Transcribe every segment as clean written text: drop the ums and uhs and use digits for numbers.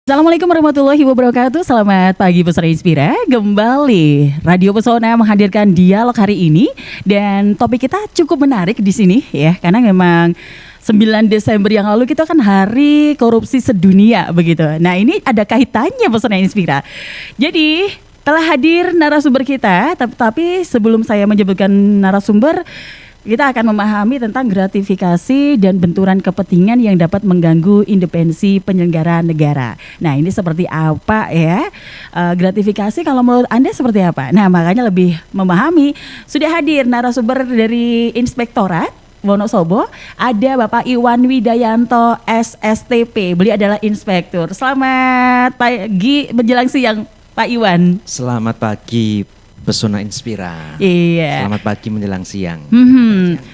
Assalamualaikum warahmatullahi wabarakatuh. Selamat pagi Pesona Inspira. Kembali Radio Pesona menghadirkan dialog hari ini dan topik kita cukup menarik di sini ya, karena memang 9 Desember yang lalu kita kan hari korupsi sedunia begitu. Nah, ini ada kaitannya Pesona Inspira. Jadi telah hadir narasumber kita, tapi sebelum saya menyebutkan narasumber, kita akan memahami tentang gratifikasi dan benturan kepentingan yang dapat mengganggu independensi penyelenggara negara. Nah, ini seperti apa ya? Gratifikasi kalau menurut Anda seperti apa? Nah, makanya lebih memahami sudah hadir narasumber dari Inspektorat Wonosobo, ada Bapak Iwan Widayanto SSTP. Beliau adalah inspektur. Selamat pagi menjelang siang Pak Iwan. Selamat pagi Pesona Inspira. Iya. Selamat pagi menjelang siang.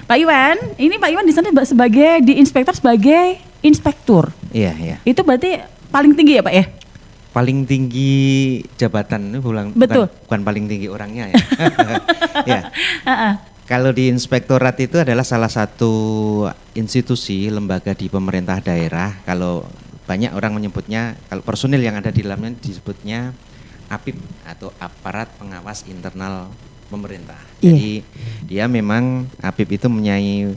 Pak Iwan, ini Pak Iwan di sana sebagai di inspektor sebagai inspektur. Iya, iya. Itu berarti paling tinggi ya Pak ya? Paling tinggi jabatan, Betul. bukan paling tinggi orangnya ya. Ya. Kalau di inspektorat itu adalah salah satu institusi lembaga di pemerintah daerah. Kalau banyak orang menyebutnya, kalau personil yang ada di dalamnya disebutnya APIP atau Aparat Pengawas Internal Pemerintah. Jadi dia memang APIP itu mempunyai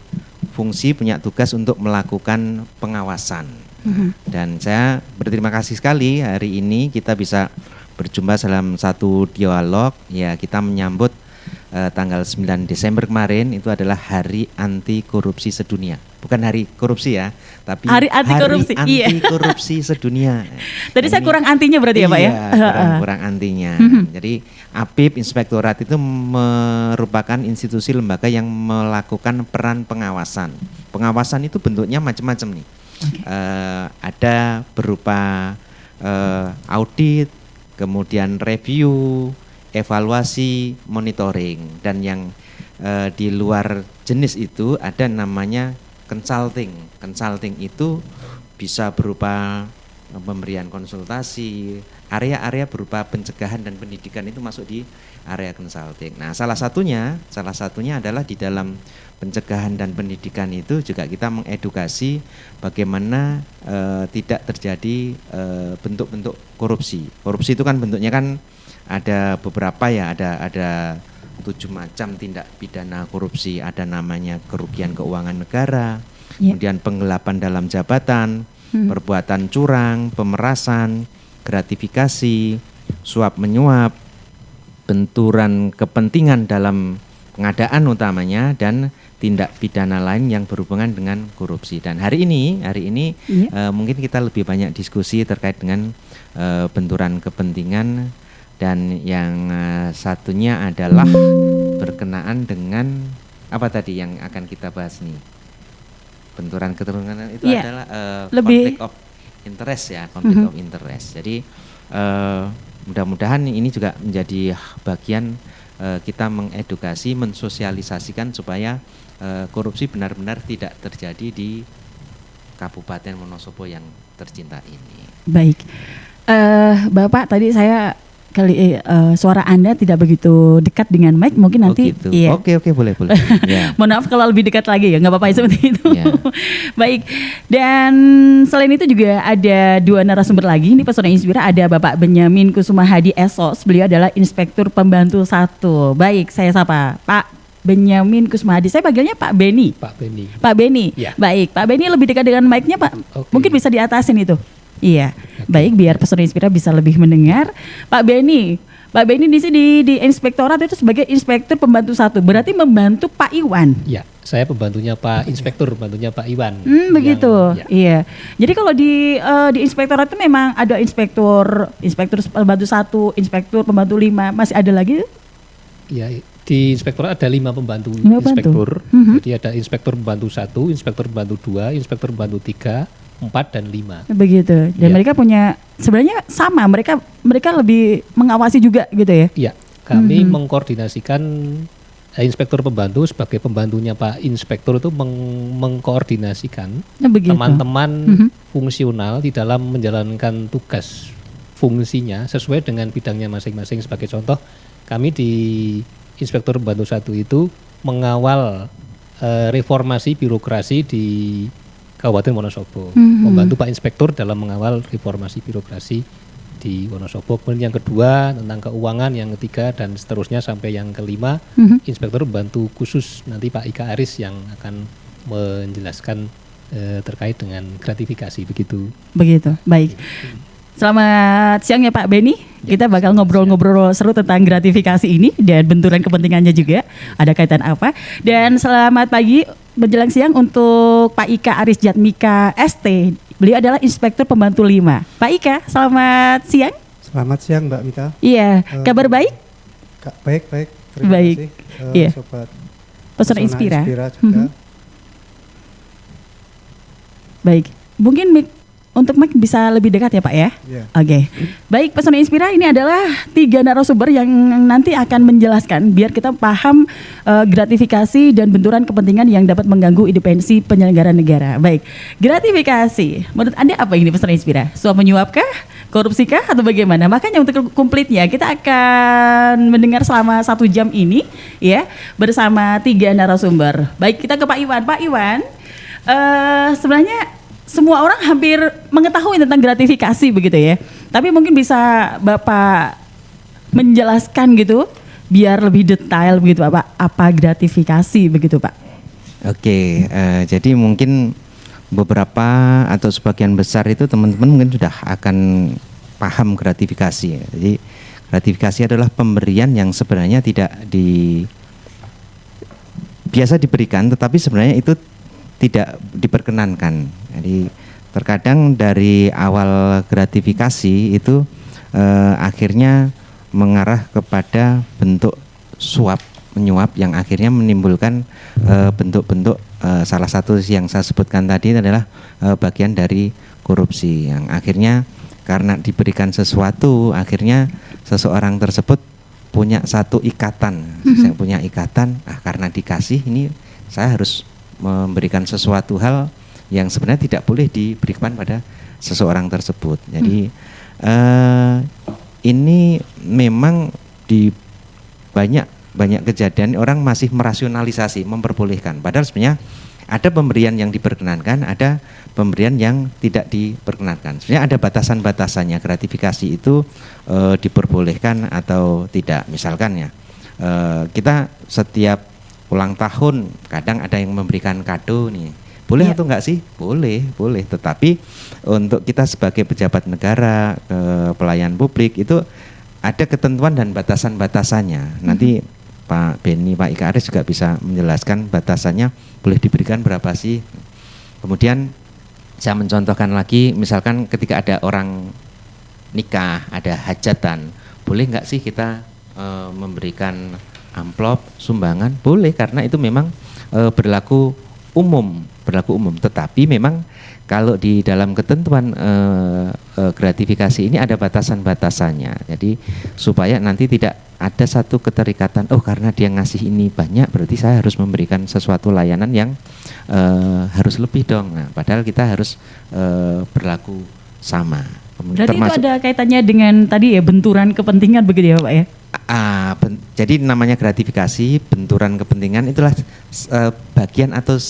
fungsi, punya tugas untuk melakukan pengawasan. Dan saya berterima kasih sekali hari ini kita bisa berjumpa dalam satu dialog. Ya, kita menyambut tanggal 9 Desember kemarin itu adalah Hari Anti Korupsi Sedunia. Bukan hari korupsi ya, tapi Hari Anti Korupsi. Anti Korupsi Sedunia. Tadi saya kurang antinya berarti ya Pak ya? Kurang antinya. Jadi APIP Inspektorat itu merupakan institusi lembaga yang melakukan peran pengawasan. Pengawasan itu bentuknya macam-macam nih. Ada berupa audit, kemudian review, evaluasi, monitoring, dan yang di luar jenis itu ada namanya consulting. Consulting itu bisa berupa pemberian konsultasi, area-area berupa pencegahan dan pendidikan itu masuk di area consulting. Nah, salah satunya adalah di dalam pencegahan dan pendidikan itu juga kita mengedukasi bagaimana tidak terjadi bentuk-bentuk korupsi. Korupsi itu kan bentuknya kan ada beberapa ya, ada 7 macam tindak pidana korupsi. Ada namanya kerugian keuangan negara, kemudian penggelapan dalam jabatan, perbuatan curang, pemerasan, gratifikasi, suap menyuap, benturan kepentingan dalam pengadaan utamanya, dan tindak pidana lain yang berhubungan dengan korupsi. Dan hari ini mungkin kita lebih banyak diskusi terkait dengan benturan kepentingan. Dan yang satunya adalah berkenaan dengan apa tadi yang akan kita bahas nih? Benturan keturunan itu adalah conflict of interest ya, conflict of interest. Jadi mudah-mudahan ini juga menjadi bagian kita mengedukasi, mensosialisasikan supaya korupsi benar-benar tidak terjadi di Kabupaten Wonosobo yang tercinta ini. Baik, Bapak tadi saya suara Anda tidak begitu dekat dengan mic, mungkin nanti. Gitu. Iya. Oke, boleh. Ya. Mohon maaf kalau lebih dekat lagi ya, nggak apa-apa seperti itu. Ya. Baik, dan selain itu juga ada 2 narasumber lagi. Ini Pesona Inspira, ada Bapak Benyamin Kusuma Hadi SOS, beliau adalah Inspektur Pembantu 1. Baik, saya sapa Pak Benyamin Kusuma Hadi. Saya panggilnya Pak Beni. Pak Beni. Ya. Baik, Pak Beni lebih dekat dengan mic-nya Pak. Okay. Mungkin bisa diatasin itu. Iya, baik, biar Pesona Inspira bisa lebih mendengar. Pak Beni di sini di inspektorat itu sebagai inspektur pembantu 1, berarti membantu Pak Iwan. Ya, saya pembantunya Pak Inspektur, pembantunya Pak Iwan. Begitu. Iya. Jadi kalau di inspektorat itu memang ada inspektur pembantu 1, inspektur pembantu 5, masih ada lagi? Ya, di inspektorat ada 5 pembantu inspektur. Jadi ada inspektur pembantu 1, inspektur pembantu 2, inspektur pembantu 3, 4 dan 5. Begitu. Dan mereka punya sebenarnya sama, mereka lebih mengawasi juga gitu ya. Iya. Kami mengkoordinasikan inspektur pembantu sebagai pembantunya Pak Inspektur itu mengkoordinasikan teman-teman fungsional di dalam menjalankan tugas fungsinya sesuai dengan bidangnya masing-masing. Sebagai contoh, kami di Inspektur Pembantu 1 itu mengawal reformasi birokrasi di Kabupaten Wonosobo, membantu Pak Inspektur dalam mengawal reformasi birokrasi di Wonosobo. Kemudian yang kedua tentang keuangan, yang ketiga dan seterusnya sampai yang kelima, Inspektur membantu khusus nanti Pak Ika Aris yang akan menjelaskan terkait dengan gratifikasi begitu. Begitu, baik. Selamat siang ya Pak Beni. Kita bakal ngobrol-ngobrol seru tentang gratifikasi ini dan benturan kepentingannya juga. Ada kaitan apa? Dan selamat pagi menjelang siang untuk Pak Ika Aris Jatmika ST. Beliau adalah Inspektur Pembantu 5. Pak Ika, selamat siang. Selamat siang Mbak Mita. Iya, kabar baik? Baik. Terima Baik. kasih Iya. Sobat Pesona Inspira. juga. Baik, mungkin untuk mic bisa lebih dekat ya Pak ya? Iya. Oke, baik Pesona Inspira ini adalah 3 narasumber yang nanti akan menjelaskan biar kita paham gratifikasi dan benturan kepentingan yang dapat mengganggu independensi penyelenggara negara. Baik, gratifikasi, menurut Anda apa ini Pesona Inspira? Suap menyuapkah? Korupsikah atau bagaimana? Makanya untuk komplitnya kita akan mendengar selama 1 jam ini ya bersama 3 narasumber. Baik, kita ke Pak Iwan. Pak Iwan, sebenarnya semua orang hampir mengetahui tentang gratifikasi begitu ya. Tapi mungkin bisa Bapak menjelaskan gitu biar lebih detail begitu Pak, apa gratifikasi begitu Pak. Oke, jadi mungkin beberapa atau sebagian besar itu teman-teman mungkin sudah akan paham gratifikasi ya. Jadi gratifikasi adalah pemberian yang sebenarnya tidak biasa diberikan, tetapi sebenarnya itu tidak diperkenankan. Jadi terkadang dari awal gratifikasi itu akhirnya mengarah kepada bentuk suap menyuap yang akhirnya menimbulkan bentuk-bentuk salah satu yang saya sebutkan tadi adalah bagian dari korupsi yang akhirnya karena diberikan sesuatu akhirnya seseorang tersebut punya satu ikatan. Saya punya ikatan, karena dikasih ini saya harus memberikan sesuatu hal yang sebenarnya tidak boleh diberikan pada seseorang tersebut. Jadi ini memang di banyak kejadian orang masih merasionalisasi, memperbolehkan. Padahal sebenarnya ada pemberian yang diperkenankan, ada pemberian yang tidak diperkenankan. Sebenarnya ada batasan-batasannya. Gratifikasi itu diperbolehkan atau tidak. Misalkan ya, kita setiap ulang tahun kadang ada yang memberikan kado nih, boleh atau enggak sih? Boleh. Tetapi untuk kita sebagai pejabat negara, pelayan publik itu ada ketentuan dan batasan-batasannya. Nanti Pak Beni, Pak Ika Aris juga bisa menjelaskan batasannya boleh diberikan berapa sih. Kemudian saya mencontohkan lagi, misalkan ketika ada orang nikah, ada hajatan, boleh enggak sih kita memberikan amplop sumbangan? Boleh, karena itu memang berlaku umum. Tetapi memang kalau di dalam ketentuan gratifikasi ini ada batasan-batasannya. Jadi supaya nanti tidak ada satu keterikatan, karena dia ngasih ini banyak berarti saya harus memberikan sesuatu layanan yang harus lebih dong. Nah, padahal kita harus berlaku sama. Berarti itu ada kaitannya dengan tadi ya benturan kepentingan begitu ya Pak ya? Jadi namanya gratifikasi, benturan kepentingan itulah bagian atau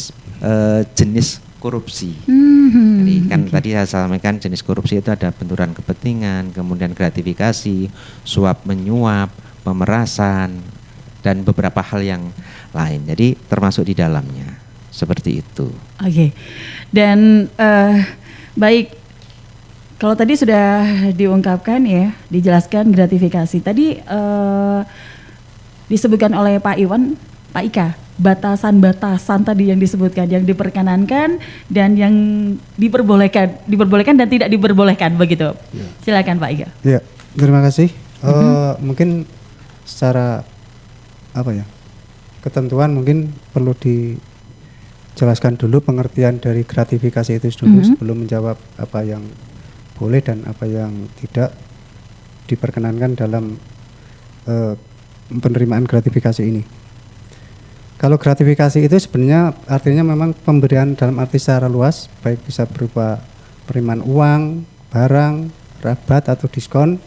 jenis korupsi. Jadi kan tadi saya sampaikan jenis korupsi itu ada benturan kepentingan, kemudian gratifikasi, suap menyuap, pemerasan, dan beberapa hal yang lain. Jadi termasuk di dalamnya seperti itu. Oke. Dan baik. Kalau tadi sudah diungkapkan ya, dijelaskan gratifikasi. Tadi disebutkan oleh Pak Iwan, Pak Ika, batasan-batasan tadi yang disebutkan, yang diperkenankan dan yang diperbolehkan dan tidak diperbolehkan begitu. Ya. Silakan Pak Ika. Ya, terima kasih. Mungkin secara ketentuan mungkin perlu dijelaskan dulu pengertian dari gratifikasi itu dulu sebelum menjawab apa yang boleh dan apa yang tidak diperkenankan dalam penerimaan gratifikasi ini. Kalau gratifikasi itu sebenarnya artinya memang pemberian dalam arti secara luas, baik bisa berupa penerimaan uang, barang, rabat atau diskon,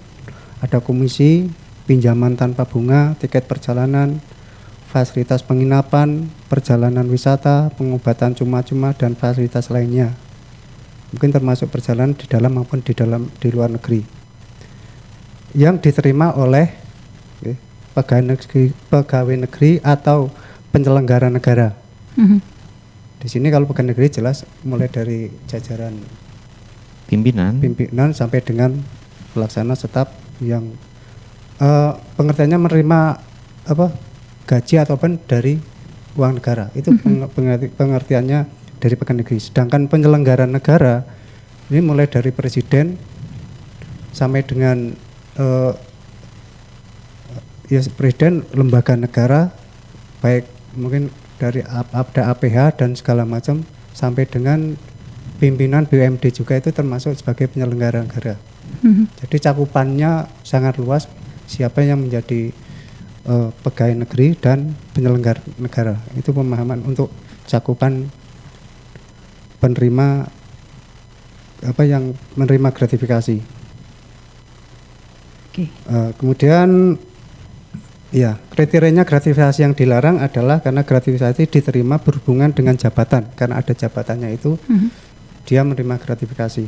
ada komisi, pinjaman tanpa bunga, tiket perjalanan, fasilitas penginapan, perjalanan wisata, pengobatan cuma-cuma dan fasilitas lainnya. Mungkin termasuk perjalanan di dalam maupun di luar negeri. Yang diterima oleh pegawai negeri atau penyelenggara negara. Di sini kalau pegawai negeri jelas mulai dari jajaran pimpinan sampai dengan pelaksana staf yang pengertiannya menerima gaji ataupun dari uang negara. Itu pengertiannya dari pegawai negeri. Sedangkan penyelenggara negara ini mulai dari presiden sampai dengan presiden, lembaga negara, baik mungkin dari ada APH dan segala macam sampai dengan pimpinan BUMD juga itu termasuk sebagai penyelenggara negara. Jadi cakupannya sangat luas siapa yang menjadi pegawai negeri dan penyelenggara negara. Itu pemahaman untuk cakupan penerima yang menerima gratifikasi. Kemudian kriterianya gratifikasi yang dilarang adalah karena gratifikasi diterima berhubungan dengan jabatan, karena ada jabatannya itu dia menerima gratifikasi.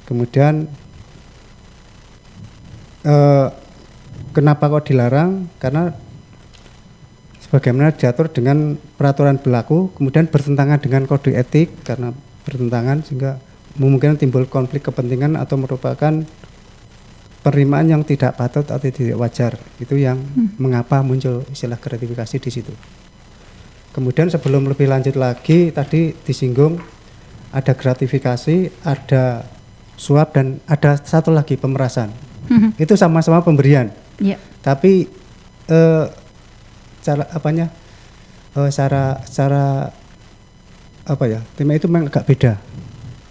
Kemudian kenapa kok dilarang? Karena sebagaimana diatur dengan peraturan berlaku, kemudian bertentangan dengan kode etik, karena bertentangan sehingga memungkinkan timbul konflik kepentingan atau merupakan penerimaan yang tidak patut atau tidak wajar. Itu yang mengapa muncul istilah gratifikasi di situ. Kemudian sebelum lebih lanjut lagi, tadi disinggung ada gratifikasi, ada suap, dan ada satu lagi pemerasan. Itu sama-sama pemberian. Tapi tema itu memang agak beda.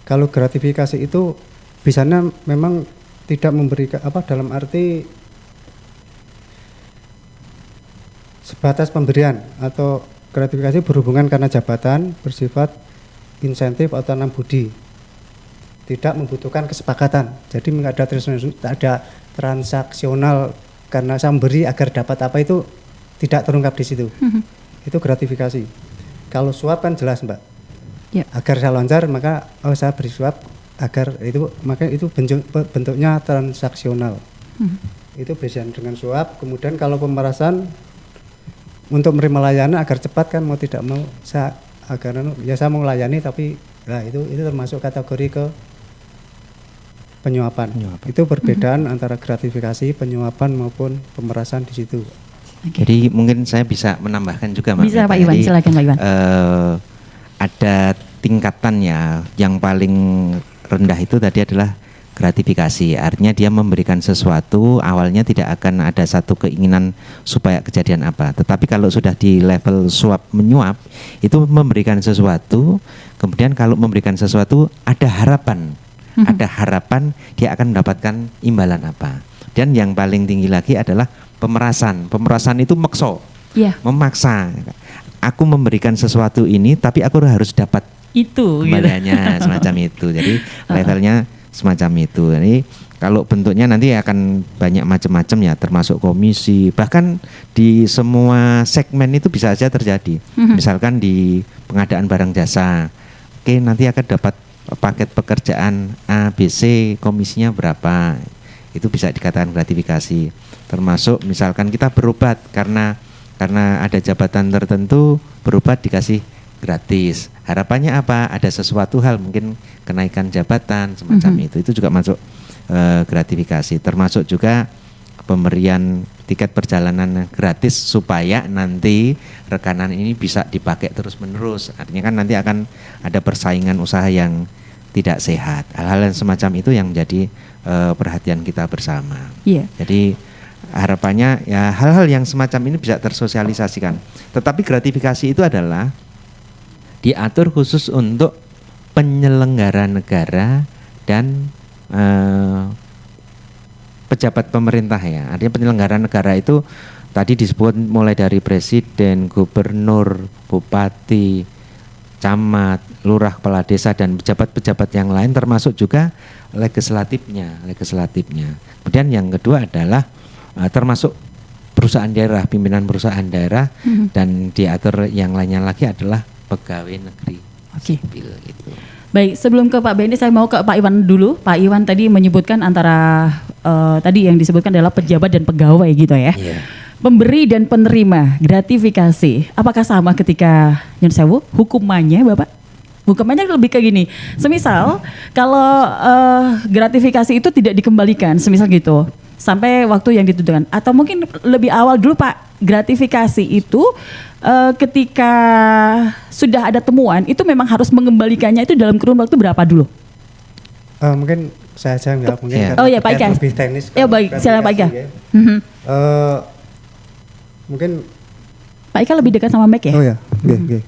Kalau gratifikasi itu bisanya memang tidak memberikan dalam arti sebatas pemberian, atau gratifikasi berhubungan karena jabatan, bersifat insentif atau tanam budi, tidak membutuhkan kesepakatan. Jadi tidak ada transaksional karena saya memberi agar dapat apa, itu tidak terungkap di situ. Itu gratifikasi. Kalau suap kan jelas, Mbak. Agar saya lancar maka saya beri suap agar itu, maka itu bentuknya transaksional. Itu beda dengan suap. Kemudian kalau pemerasan untuk menerima layanan agar cepat, kan mau tidak mau saya saya mau melayani, tapi itu termasuk kategori ke penyuapan. Itu perbedaan antara gratifikasi, penyuapan maupun pemerasan di situ. Jadi mungkin saya bisa menambahkan juga, Mbak. Bisa, Pak Iwan, silakan Pak Iwan. Ada tingkatannya. Yang paling rendah itu tadi adalah gratifikasi. Artinya dia memberikan sesuatu, awalnya tidak akan ada satu keinginan supaya kejadian apa. Tetapi kalau sudah di level suap menyuap, itu memberikan sesuatu, kemudian kalau memberikan sesuatu ada harapan. Ada harapan dia akan mendapatkan imbalan apa. Dan yang paling tinggi lagi adalah pemerasan. Pemerasan itu memaksa. Aku memberikan sesuatu ini, tapi aku harus dapat itu kembaliannya, semacam itu. Jadi levelnya semacam itu. Jadi kalau bentuknya nanti akan banyak macam-macam ya, termasuk komisi, bahkan di semua segmen itu bisa saja terjadi. Misalkan di pengadaan barang jasa, nanti akan dapat paket pekerjaan A, B, C, komisinya berapa. Itu bisa dikatakan gratifikasi. Termasuk misalkan kita berobat karena ada jabatan tertentu, berobat dikasih gratis. Harapannya apa? Ada sesuatu hal, mungkin kenaikan jabatan semacam itu. Itu juga masuk gratifikasi. Termasuk juga pemberian tiket perjalanan gratis supaya nanti rekanan ini bisa dipakai terus-menerus. Artinya kan nanti akan ada persaingan usaha yang tidak sehat. Hal-hal yang semacam itu yang menjadi perhatian kita bersama. Jadi harapannya ya hal-hal yang semacam ini bisa tersosialisasikan. Tetapi gratifikasi itu adalah diatur khusus untuk penyelenggara negara dan pejabat pemerintah ya. Artinya penyelenggara negara itu tadi disebut mulai dari presiden, gubernur, bupati, camat, lurah, kepala desa, dan pejabat-pejabat yang lain, termasuk juga legislatifnya. Kemudian yang kedua adalah termasuk perusahaan daerah, pimpinan perusahaan daerah, dan diatur yang lainnya lagi adalah pegawai negeri sipil gitu. Baik, sebelum ke Pak Benny saya mau ke Pak Iwan dulu. Pak Iwan tadi menyebutkan antara tadi yang disebutkan adalah pejabat dan pegawai gitu ya. Yeah. Pemberi dan penerima gratifikasi, apakah sama ketika nyun sewu hukumannya Bapak? Hukumannya lebih ke gini, semisal kalau gratifikasi itu tidak dikembalikan, semisal gitu, sampai waktu yang ditentukan, atau mungkin lebih awal dulu Pak, gratifikasi itu ketika sudah ada temuan itu memang harus mengembalikannya itu dalam kurun waktu berapa dulu? Mungkin saya aja nggak mungkin. Yeah. Oh ya Pak Ika. Lebih teknis. Ya baik, silakan Pak Ika. Ya. Mungkin Pak Ika lebih dekat sama Mac ya? Oh ya, oke.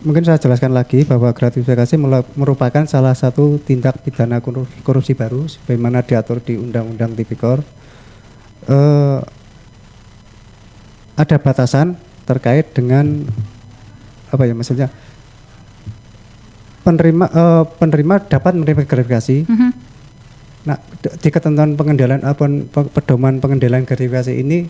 Mungkin saya jelaskan lagi bahwa gratifikasi merupakan salah satu tindak pidana korupsi baru sebagaimana diatur di Undang-Undang Tipikor. Ada batasan terkait dengan apa ya maksudnya penerima dapat menerima gratifikasi. Nah, di ketentuan pengendalian pedoman pengendalian gratifikasi ini,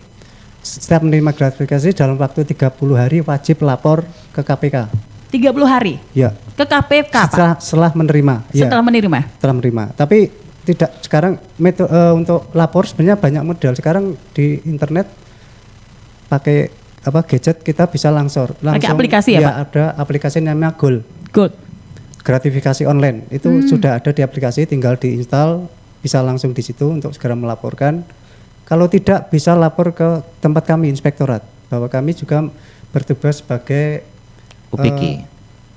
setiap menerima gratifikasi dalam waktu 30 hari wajib lapor ke KPK. 30 hari? Ya. Ke KPK Pak? Setelah menerima. Setelah menerima? Setelah menerima. Tapi tidak sekarang untuk lapor sebenarnya banyak model. Sekarang di internet pakai gadget kita bisa langsung pakai aplikasi ya Pak? Ada aplikasi namanya Gold. Gratifikasi online itu sudah ada di aplikasi, tinggal diinstal, bisa langsung di situ untuk segera melaporkan. Kalau tidak bisa lapor ke tempat kami inspektorat, bahwa kami juga bertugas sebagai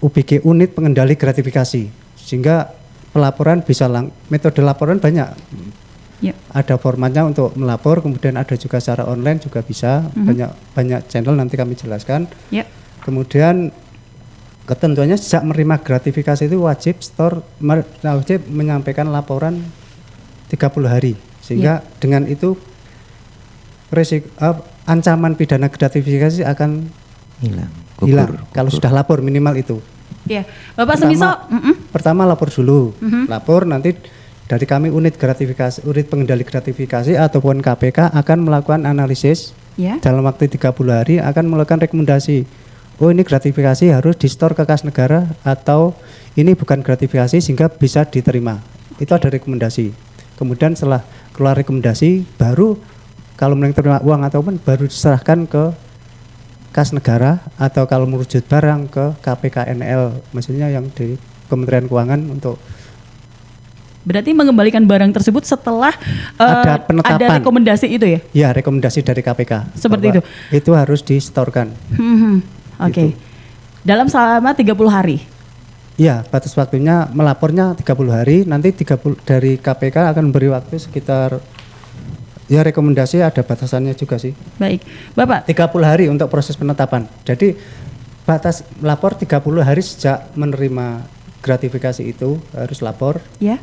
UPG unit pengendali gratifikasi, sehingga pelaporan bisa metode laporan banyak. Yep. Ada formatnya untuk melapor, kemudian ada juga secara online juga bisa, banyak channel nanti kami jelaskan. Yep. Kemudian ketentuannya sejak menerima gratifikasi itu wajib menyampaikan laporan 30 hari, sehingga dengan itu ancaman pidana gratifikasi akan hilang kalau sudah lapor minimal itu. Iya, Bapak semisal pertama lapor dulu, lapor nanti dari kami unit pengendali gratifikasi ataupun KPK akan melakukan analisis dalam waktu 30 hari akan melakukan rekomendasi. Oh ini gratifikasi harus di-store ke kas negara atau ini bukan gratifikasi sehingga bisa diterima. Itu ada rekomendasi. Kemudian setelah keluar rekomendasi baru kalau menerima uang ataupun baru diserahkan ke kas negara atau kalau merujuk barang ke KPKNL, maksudnya yang di Kementerian Keuangan untuk. Berarti mengembalikan barang tersebut setelah ada penetapan. Ada rekomendasi itu ya? Ya, rekomendasi dari KPK. Seperti itu? Itu harus di-storekan. Oke. Dalam selama 30 hari? Iya, batas waktunya melapornya 30 hari, nanti 30 dari KPK akan memberi waktu sekitar, ya rekomendasi ada batasannya juga sih. Baik, Bapak. 30 hari untuk proses penetapan. Jadi batas lapor 30 hari sejak menerima gratifikasi itu harus lapor. Ya.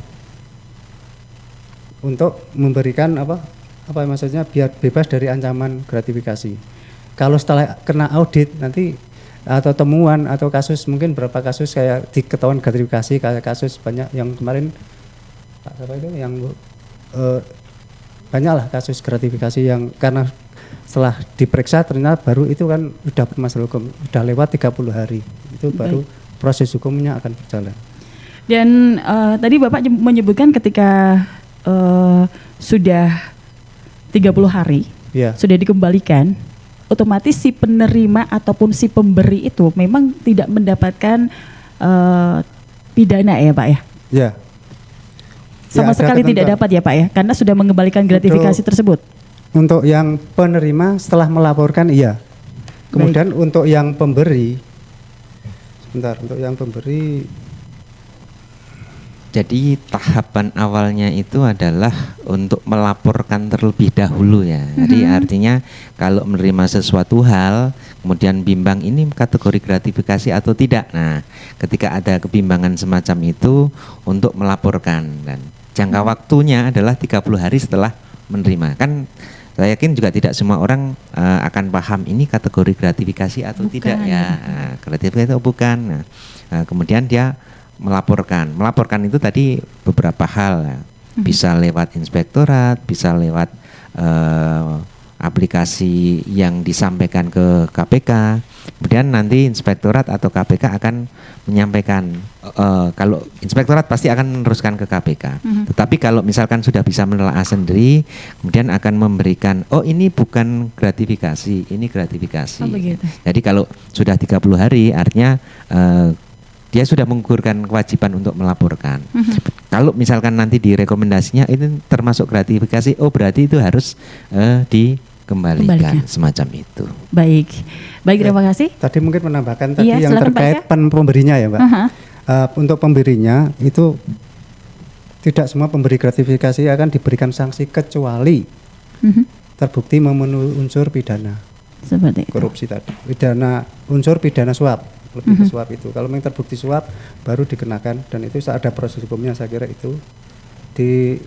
Untuk memberikan apa maksudnya biar bebas dari ancaman gratifikasi. Kalau setelah kena audit nanti atau temuan atau kasus mungkin berapa kasus kayak diketahuan gratifikasi kayak kasus banyak yang kemarin yang banyaklah kasus gratifikasi yang karena setelah diperiksa ternyata baru itu kan sudah bermasalah hukum, sudah lewat 30 hari itu baru proses hukumnya akan berjalan. Dan tadi Bapak menyebutkan ketika sudah 30 hari sudah dikembalikan, otomatis si penerima ataupun si pemberi itu memang tidak mendapatkan pidana ya Pak ya? Ya. Sama sekali tidak dapat ya Pak ya, karena sudah mengembalikan gratifikasi tersebut. Untuk yang penerima setelah melaporkan iya. Kemudian untuk yang pemberi, jadi tahapan awalnya itu adalah untuk melaporkan terlebih dahulu ya. Jadi artinya kalau menerima sesuatu hal, kemudian bimbang ini kategori gratifikasi atau tidak. Nah, ketika ada kebimbangan semacam itu untuk melaporkan dan jangka waktunya adalah 30 hari setelah menerima. Kan saya yakin juga tidak semua orang akan paham ini kategori gratifikasi atau tidak ya. Nah, gratifikasi atau bukan. Nah, kemudian dia melaporkan itu tadi beberapa hal ya. Bisa lewat inspektorat, bisa lewat aplikasi yang disampaikan ke KPK, kemudian nanti inspektorat atau KPK akan menyampaikan, kalau inspektorat pasti akan meneruskan ke KPK. Tetapi kalau misalkan sudah bisa menelaah sendiri, kemudian akan memberikan, oh ini bukan gratifikasi, ini gratifikasi. Jadi kalau sudah 30 hari artinya dia sudah menggugurkan kewajiban untuk melaporkan. Kalau misalkan nanti direkomendasinya ini termasuk gratifikasi, oh berarti itu harus dikembalikan, semacam itu. Baik, terima kasih. Tadi mungkin menambahkan tadi yang terkait pemberinya ya Mbak. Untuk pemberinya itu tidak semua pemberi gratifikasi akan diberikan sanksi kecuali terbukti memenuhi unsur pidana. Seperti korupsi tadi. Unsur pidana suap. Lebih ke suap itu. Kalau memang terbukti suap baru dikenakan, dan itu ada proses hukumnya, saya kira itu di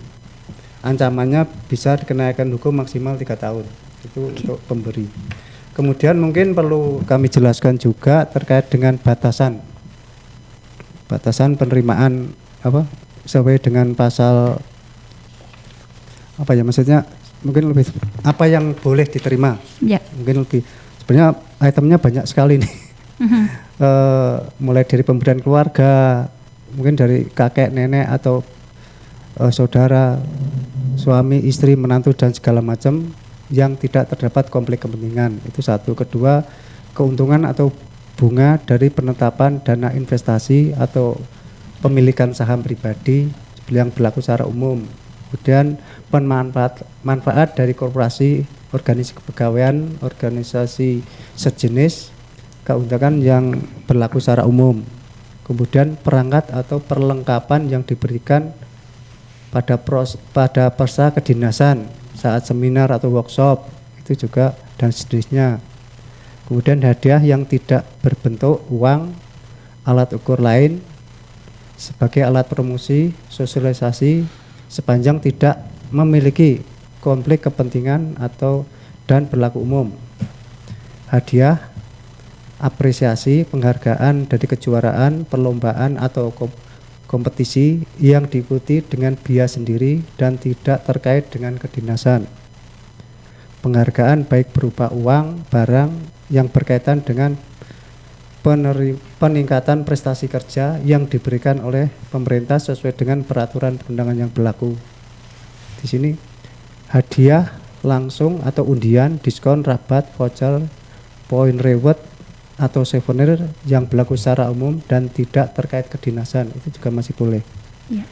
ancamannya bisa dikenakan hukum maksimal 3 tahun. Itu untuk pemberi. Kemudian mungkin perlu kami jelaskan juga terkait dengan batasan penerimaan sesuai dengan pasal maksudnya mungkin lebih apa yang boleh diterima. Mungkin lebih sebenarnya itemnya banyak sekali nih. Mulai dari pemberian keluarga, mungkin dari kakek, nenek atau saudara, suami, istri, menantu dan segala macam yang tidak terdapat konflik kepentingan. Itu satu. Kedua, keuntungan atau bunga dari penetapan dana investasi atau pemilikan saham pribadi yang berlaku secara umum. Kemudian manfaat dari korporasi, organisasi kepegawaian, organisasi sejenis, keuntungan yang berlaku secara umum. Kemudian perangkat atau perlengkapan yang diberikan pada peserta kedinasan saat seminar atau workshop, itu juga dan sejenisnya. Kemudian hadiah yang tidak berbentuk uang, alat ukur lain sebagai alat promosi, sosialisasi sepanjang tidak memiliki konflik kepentingan dan berlaku umum. Hadiah, apresiasi, penghargaan dari kejuaraan, perlombaan atau kompetisi yang diikuti dengan biaya sendiri dan tidak terkait dengan kedinasan. Penghargaan baik berupa uang, barang yang berkaitan dengan peningkatan prestasi kerja yang diberikan oleh pemerintah sesuai dengan peraturan perundangan yang berlaku. Di sini hadiah langsung atau undian, diskon, rabat, voucher, poin reward atau souvenir yang berlaku secara umum dan tidak terkait kedinasan, itu juga masih boleh. Iya.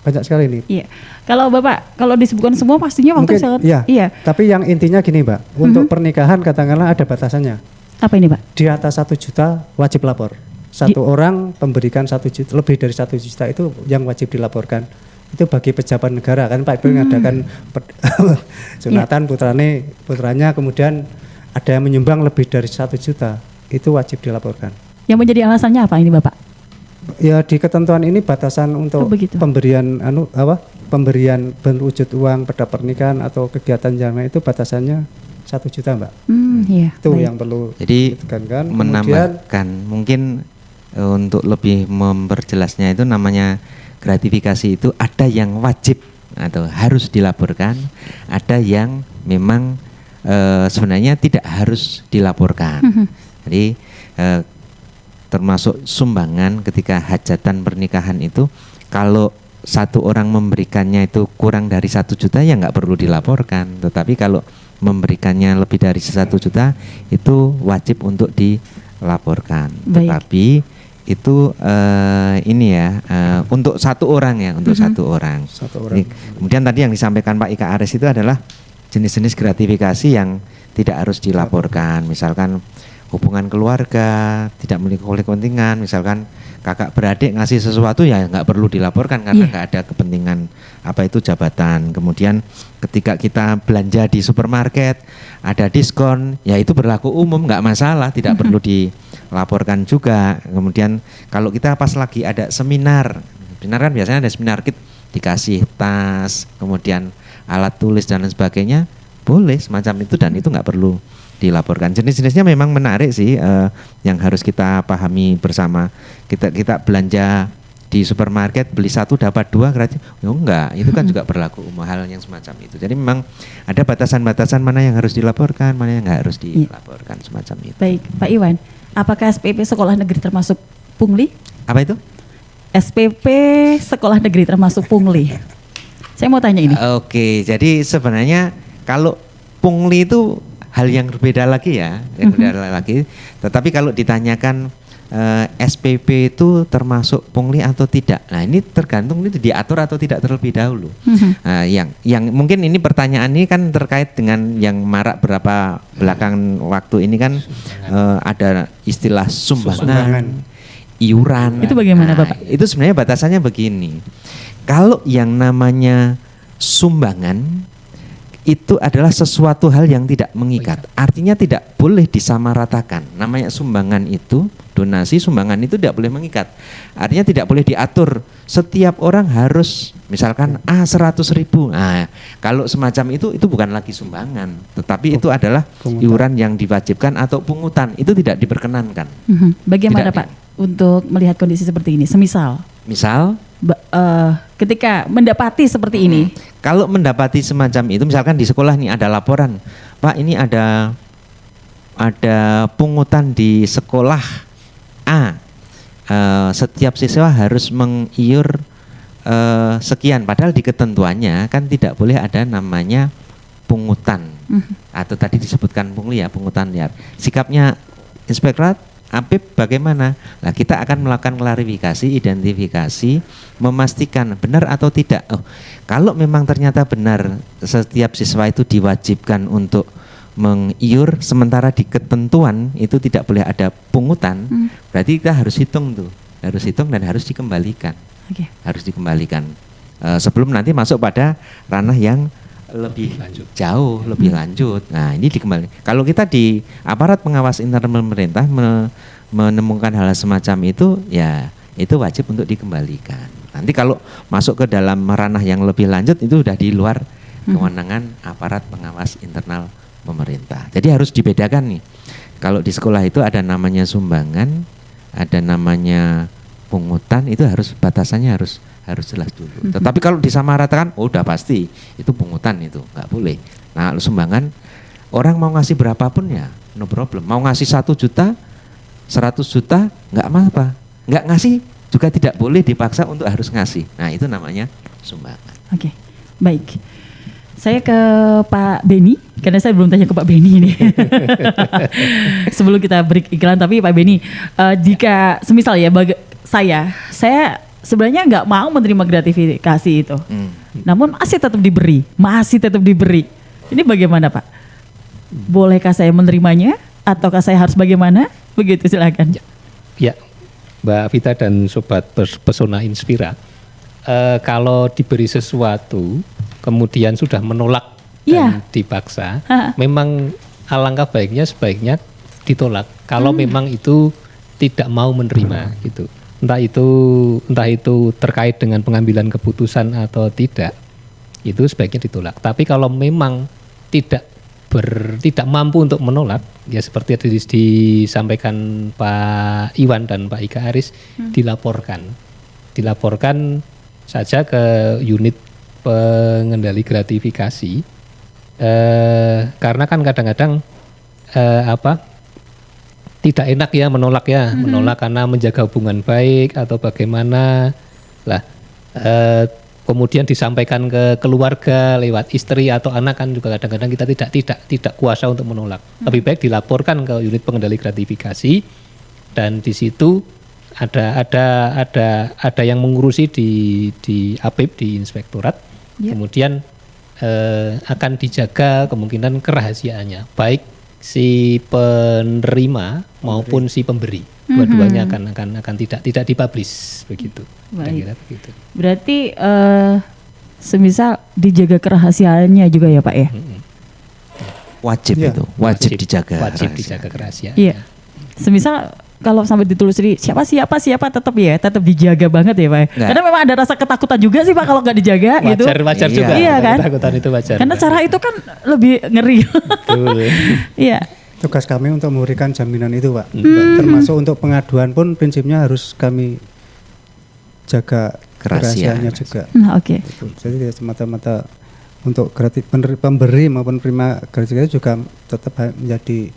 Banyak sekali nih. Iya. Kalau Bapak, kalau disebutkan semua pastinya waktu sangat. Iya. Tapi yang intinya gini Mbak, untuk pernikahan katakanlah ada batasannya. Apa ini Pak? Di atas 1 juta wajib lapor. Orang memberikan 1 juta, lebih dari 1 juta itu yang wajib dilaporkan. Itu bagi pejabat negara kan Pak Ibu mengadakan sunatan putranya, kemudian ada yang menyumbang lebih dari 1 juta, itu wajib dilaporkan. Yang menjadi alasannya apa ini Bapak? Ya di ketentuan ini batasan untuk pemberian pemberian berwujud uang pada pernikahan atau kegiatan yang lain itu batasannya 1 juta Mbak. Itu baik. Yang perlu ditekankan. Menambahkan mungkin untuk lebih memperjelasnya itu namanya gratifikasi itu ada yang wajib atau harus dilaporkan, ada yang memang sebenarnya tidak harus dilaporkan. Jadi termasuk sumbangan ketika hajatan pernikahan itu, kalau satu orang memberikannya itu kurang dari 1 juta ya nggak perlu dilaporkan. Tetapi kalau memberikannya lebih dari 1 juta itu wajib untuk dilaporkan. Baik. Tetapi itu untuk satu orang ya, untuk satu orang. Kemudian tadi yang disampaikan Pak Ika Aris itu adalah jenis-jenis gratifikasi yang tidak harus dilaporkan, misalkan hubungan keluarga, tidak memiliki konflik kepentingan, misalkan kakak beradik ngasih sesuatu ya nggak perlu dilaporkan karena nggak ada kepentingan jabatan. Kemudian ketika kita belanja di supermarket ada diskon, ya itu berlaku umum, nggak masalah, tidak perlu dilaporkan juga. Kemudian kalau kita pas lagi ada seminar kan biasanya ada seminar kit dikasih tas, kemudian alat tulis dan lain sebagainya, boleh semacam itu, dan itu nggak perlu dilaporkan. Jenis-jenisnya memang menarik sih, yang harus kita pahami bersama. Kita belanja di supermarket beli 1 dapat 2 gratis. Oh enggak, itu kan juga berlaku umum hal yang semacam itu. Jadi memang ada batasan-batasan mana yang harus dilaporkan, mana yang nggak harus dilaporkan semacam itu. Baik, Pak Iwan, apakah SPP sekolah negeri termasuk pungli? Apa itu? SPP sekolah negeri termasuk pungli. Saya mau tanya ini. Oke, jadi sebenarnya kalau pungli itu hal yang berbeda lagi ya, yang berbeda lagi. Tetapi kalau ditanyakan SPP itu termasuk pungli atau tidak. Nah, ini tergantung itu diatur atau tidak terlebih dahulu. Nah, yang mungkin ini pertanyaan ini kan terkait dengan yang marak berapa belakangan waktu ini kan ada istilah sumbangan, iuran. Itu bagaimana, Bapak? Itu sebenarnya batasannya begini. Kalau yang namanya sumbangan itu adalah sesuatu hal yang tidak mengikat. Artinya tidak boleh disamaratakan. Namanya sumbangan itu, donasi sumbangan itu tidak boleh mengikat. Artinya tidak boleh diatur. Setiap orang harus misalkan 100.000. Nah, kalau semacam itu bukan lagi sumbangan, tetapi itu adalah iuran yang diwajibkan atau pungutan. Itu tidak diperkenankan. Bagaimana Pak untuk melihat kondisi seperti ini? Misal ketika mendapati seperti ini. Kalau mendapati semacam itu, misalkan di sekolah nih ada laporan, Pak ini ada pungutan di sekolah A, setiap siswa harus mengiur sekian, padahal di ketentuannya kan tidak boleh ada namanya pungutan atau tadi disebutkan pungli ya, pungutan liar. Sikapnya Inspektorat APIP bagaimana? Nah, kita akan melakukan klarifikasi, identifikasi, memastikan benar atau tidak. Oh, kalau memang ternyata benar setiap siswa itu diwajibkan untuk mengiur, sementara di ketentuan itu tidak boleh ada pungutan, berarti kita harus hitung dan harus dikembalikan. Harus dikembalikan sebelum nanti masuk pada ranah yang lebih jauh, lebih lanjut. Nah, ini dikembalikan. Kalau kita di aparat pengawas internal pemerintah menemukan hal semacam itu, ya itu wajib untuk dikembalikan. Nanti kalau masuk ke dalam ranah yang lebih lanjut itu sudah di luar kewenangan aparat pengawas internal pemerintah. Jadi harus dibedakan nih. Kalau di sekolah itu ada namanya sumbangan, ada namanya pungutan, itu harus batasannya harus jelas dulu. Tetapi kalau disamaratakan, udah pasti itu pungutan, itu nggak boleh. Nah, sumbangan orang mau ngasih berapapun ya, no problem. Mau ngasih 1 juta, 100 juta, nggak apa-apa. Nggak ngasih juga tidak boleh dipaksa untuk harus ngasih. Nah, itu namanya sumbangan. Oke, baik. Saya ke Pak Beni, karena saya belum tanya ke Pak Beni ini. Sebelum kita break iklan, tapi Pak Beni, jika semisal ya saya sebenarnya nggak mau menerima gratifikasi itu, namun masih tetap diberi. Ini bagaimana Pak? Bolehkah saya menerimanya, ataukah saya harus bagaimana? Begitu, silakan. Ya, Mbak Vita dan Sobat Pesona Inspira, kalau diberi sesuatu kemudian sudah menolak dan dipaksa, memang alangkah sebaiknya ditolak. Kalau memang itu tidak mau menerima gitu. Entah itu terkait dengan pengambilan keputusan atau tidak, itu sebaiknya ditolak. Tapi kalau memang tidak mampu untuk menolak, ya seperti yang disampaikan Pak Iwan dan Pak Ika Aris, dilaporkan saja ke unit pengendali gratifikasi, karena kan kadang-kadang tidak enak ya menolak karena menjaga hubungan baik atau bagaimana lah, kemudian disampaikan ke keluarga lewat istri atau anak, kan juga kadang-kadang kita tidak kuasa untuk menolak. Lebih baik dilaporkan ke unit pengendali gratifikasi, dan di situ ada yang mengurusi di APIP, di Inspektorat. Kemudian akan dijaga kemungkinan kerahasiaannya, baik si penerima maupun si pemberi, dua-duanya akan tidak dipublish begitu. Kira-kira begitu. Berarti semisal dijaga kerahasiaannya juga ya Pak ya? Wajib itu, wajib dijaga kerahasiaan. Iya. Semisal kalau sampai ditelusuri siapa tetap dijaga banget ya Pak. Nah. Karena memang ada rasa ketakutan juga sih Pak kalau nggak dijaga gitu. Wajar juga. Iya kan? Ketakutan itu wajar. Karena cara itu kan lebih ngeri. Betul. Iya. Tugas kami untuk memberikan jaminan itu Pak. Termasuk untuk pengaduan pun prinsipnya harus kami jaga kerahasiaannya juga. Oke. Jadi tidak semata-mata untuk pemberi maupun penerima gratifikasi juga tetap menjadi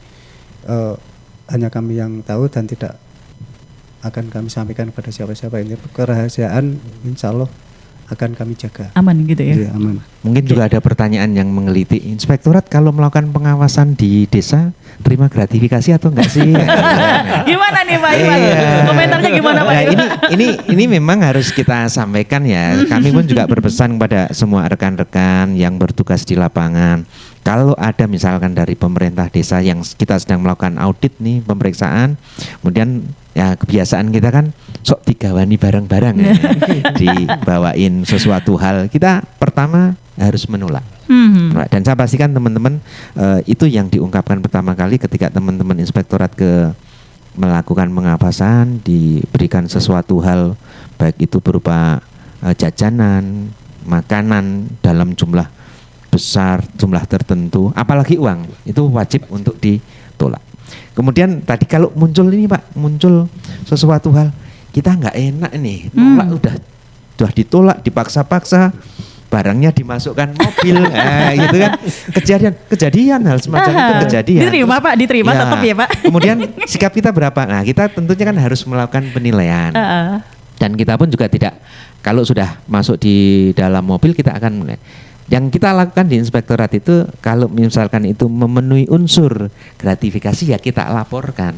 hanya kami yang tahu dan tidak akan kami sampaikan kepada siapa-siapa. Ini kerahasiaan insya Allah akan kami jaga. Aman gitu ya? Iya, aman. Mungkin juga ada pertanyaan yang menggelitik, Inspektorat kalau melakukan pengawasan di desa terima gratifikasi atau enggak sih? Gimana nih Pak Iwan? Komentarnya gimana Pak? Ini memang harus kita sampaikan ya. Kami pun juga berpesan kepada semua rekan-rekan yang bertugas di lapangan. Kalau ada misalkan dari pemerintah desa yang kita sedang melakukan audit nih, pemeriksaan, kemudian ya kebiasaan kita kan sok digawani barang-barang ya, dibawain sesuatu hal, kita pertama harus menolak. Dan saya pastikan teman-teman itu yang diungkapkan pertama kali ketika teman-teman inspektorat melakukan pengawasan, diberikan sesuatu hal baik itu berupa jajanan, makanan dalam jumlah besar, jumlah tertentu, apalagi uang, itu wajib untuk ditolak. Kemudian tadi kalau muncul ini Pak, muncul sesuatu hal, kita nggak enak nih, tolak udah ditolak, dipaksa-paksa, barangnya dimasukkan mobil, gitu kan, kejadian hal semacam itu kejadian. Diterima Pak, diterima ya, tetap ya Pak. Kemudian sikap kita berapa? Nah kita tentunya kan harus melakukan penilaian. Dan kita pun juga tidak, kalau sudah masuk di dalam mobil kita akan mulai. Yang kita lakukan di inspektorat itu kalau misalkan itu memenuhi unsur gratifikasi ya kita laporkan.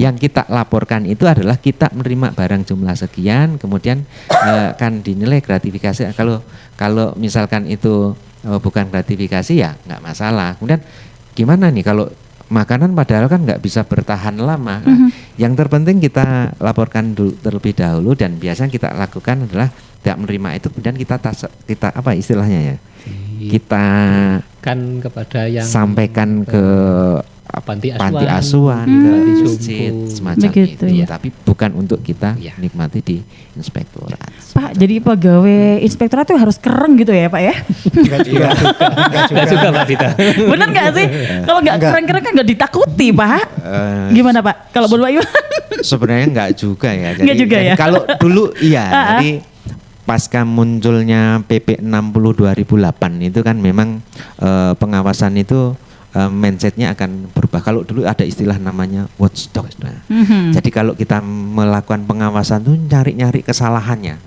Yang kita laporkan itu adalah kita menerima barang jumlah sekian, kemudian kan dinilai gratifikasi. Kalau misalkan itu bukan gratifikasi ya nggak masalah. Kemudian gimana nih kalau makanan padahal kan nggak bisa bertahan lama. Yang terpenting kita laporkan dulu, terlebih dahulu, dan biasanya kita lakukan adalah tidak menerima itu, kemudian kita apa istilahnya ya? Kita kan kepada yang sampaikan ke panti asuhan, ke masjid semacam begitu, itu, ya. Tapi bukan untuk kita nikmati di inspektorat. Pak, jadi pegawai inspektorat itu harus keren gitu ya Pak ya? Enggak juga Mbak Dita. Bener nggak sih? Kalau nggak keren-keren kan nggak ditakuti Pak. Gimana Pak? Kalau buat Pak Iwan? Sebenarnya nggak juga ya. Nggak juga ya? Kalau dulu iya, jadi pasca munculnya PP 60 2008 itu kan memang pengawasan itu mindsetnya akan berubah. Kalau dulu ada istilah namanya watchdog. Jadi kalau kita melakukan pengawasan tuh nyari-nyari kesalahannya.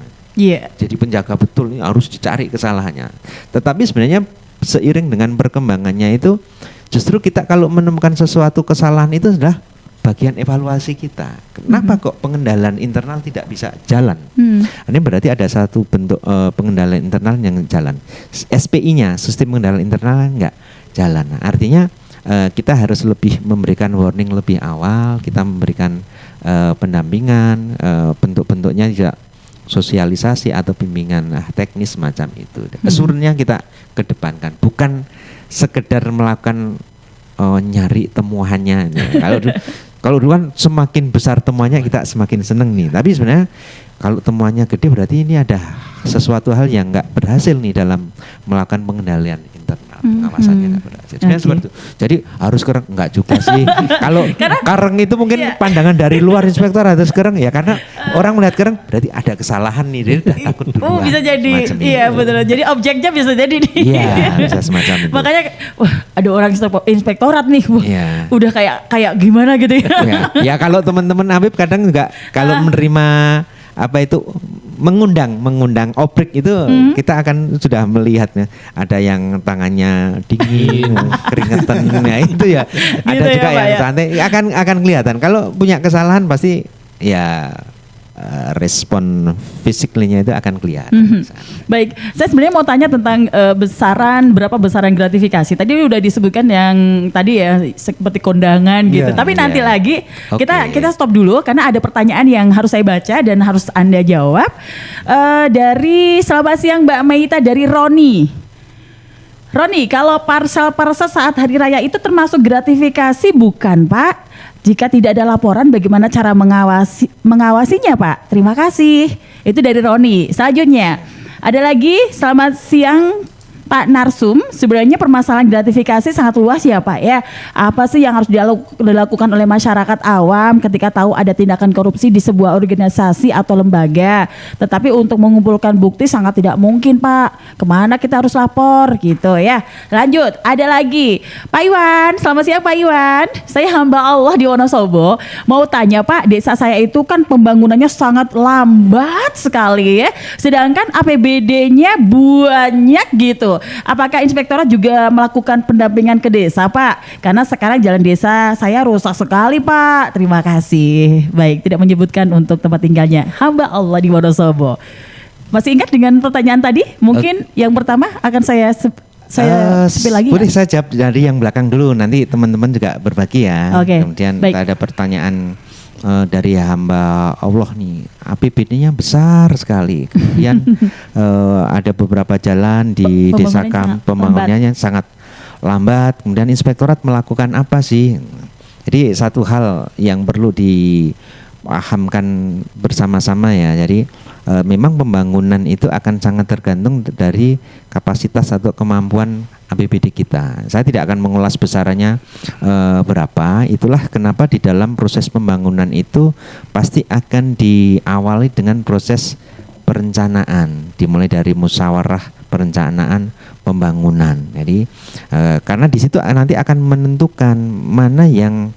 Jadi penjaga betul ini harus dicari kesalahannya. Tetapi sebenarnya seiring dengan perkembangannya itu justru kita kalau menemukan sesuatu kesalahan itu sudah bagian evaluasi kita. Kenapa kok pengendalian internal tidak bisa jalan? Ini berarti ada satu bentuk pengendalian internal yang jalan. SPI-nya, sistem pengendalian internal enggak jalan. Nah, artinya kita harus lebih memberikan warning lebih awal, kita memberikan pendampingan, bentuk-bentuknya juga sosialisasi atau bimbingan teknis semacam itu. Assurance-nya kita kedepankan, bukan sekedar melakukan nyari temuannya. Kalau dulu kan semakin besar temuannya kita semakin seneng nih. Tapi sebenarnya kalau temuannya gede berarti ini ada sesuatu hal yang nggak berhasil nih dalam melakukan pengendalian internal, pengawasannya nggak berhasil. Seperti itu. Jadi harus keren nggak juga sih. Kalau kareng itu mungkin pandangan dari luar inspektor atau sekarang ya karena orang melihat kareng berarti ada kesalahan nih, dia udah takut duluan. Bisa jadi, iya betul. Jadi objeknya bisa jadi nih. Iya bisa semacam itu. Makanya wah ada orang inspektorat nih, udah kayak gimana gitu ya. Ya kalau teman-teman Habib kadang juga kalau menerima apa itu mengundang obrik itu kita akan sudah melihatnya ada yang tangannya dingin keringetan ya itu ya ada gitu juga ya, yang santai akan kelihatan kalau punya kesalahan pasti ya respon fisiknya itu akan kelihatan. Baik, saya sebenarnya mau tanya tentang berapa besaran gratifikasi. Tadi udah disebutkan yang tadi ya seperti kondangan gitu. Tapi nanti lagi kita stop dulu karena ada pertanyaan yang harus saya baca dan harus Anda jawab. Dari selamat siang Mbak Meita dari Roni. Roni, kalau parsel saat hari raya itu termasuk gratifikasi bukan Pak? Jika tidak ada laporan, bagaimana cara mengawasinya Pak? Terima kasih. Itu dari Roni. Selanjutnya, ada lagi selamat siang Pak Narsum, sebenarnya permasalahan gratifikasi sangat luas ya Pak ya. Apa sih yang harus dilakukan oleh masyarakat awam ketika tahu ada tindakan korupsi di sebuah organisasi atau lembaga? Tetapi untuk mengumpulkan bukti sangat tidak mungkin Pak. Kemana kita harus lapor gitu ya. Lanjut, ada lagi. Pak Iwan, selamat siang Pak Iwan. Saya hamba Allah di Wonosobo. Mau tanya Pak, desa saya itu kan pembangunannya sangat lambat sekali ya. Sedangkan APBD-nya banyak gitu. Apakah inspektorat juga melakukan pendampingan ke desa Pak? Karena sekarang jalan desa saya rusak sekali Pak. Terima kasih. Baik, tidak menyebutkan untuk tempat tinggalnya. Hamba Allah di Wonosobo. Masih ingat dengan pertanyaan tadi? Mungkin yang pertama akan saya spill lagi. Boleh saya jawab dari yang belakang dulu, nanti teman-teman juga berbagi ya. Oke, Kemudian baik. ada pertanyaan dari hamba Allah nih, APBD-nya besar sekali. Kemudian ada beberapa jalan di desa pembangunannya sangat lambat. Kemudian inspektorat melakukan apa sih? Jadi satu hal yang perlu dipahamkan bersama-sama ya. Jadi memang pembangunan itu akan sangat tergantung dari kapasitas atau kemampuan APBD kita. Saya tidak akan mengulas besarannya berapa. Itulah kenapa di dalam proses pembangunan itu pasti akan diawali dengan proses perencanaan, dimulai dari musyawarah perencanaan pembangunan. Jadi karena di situ nanti akan menentukan mana yang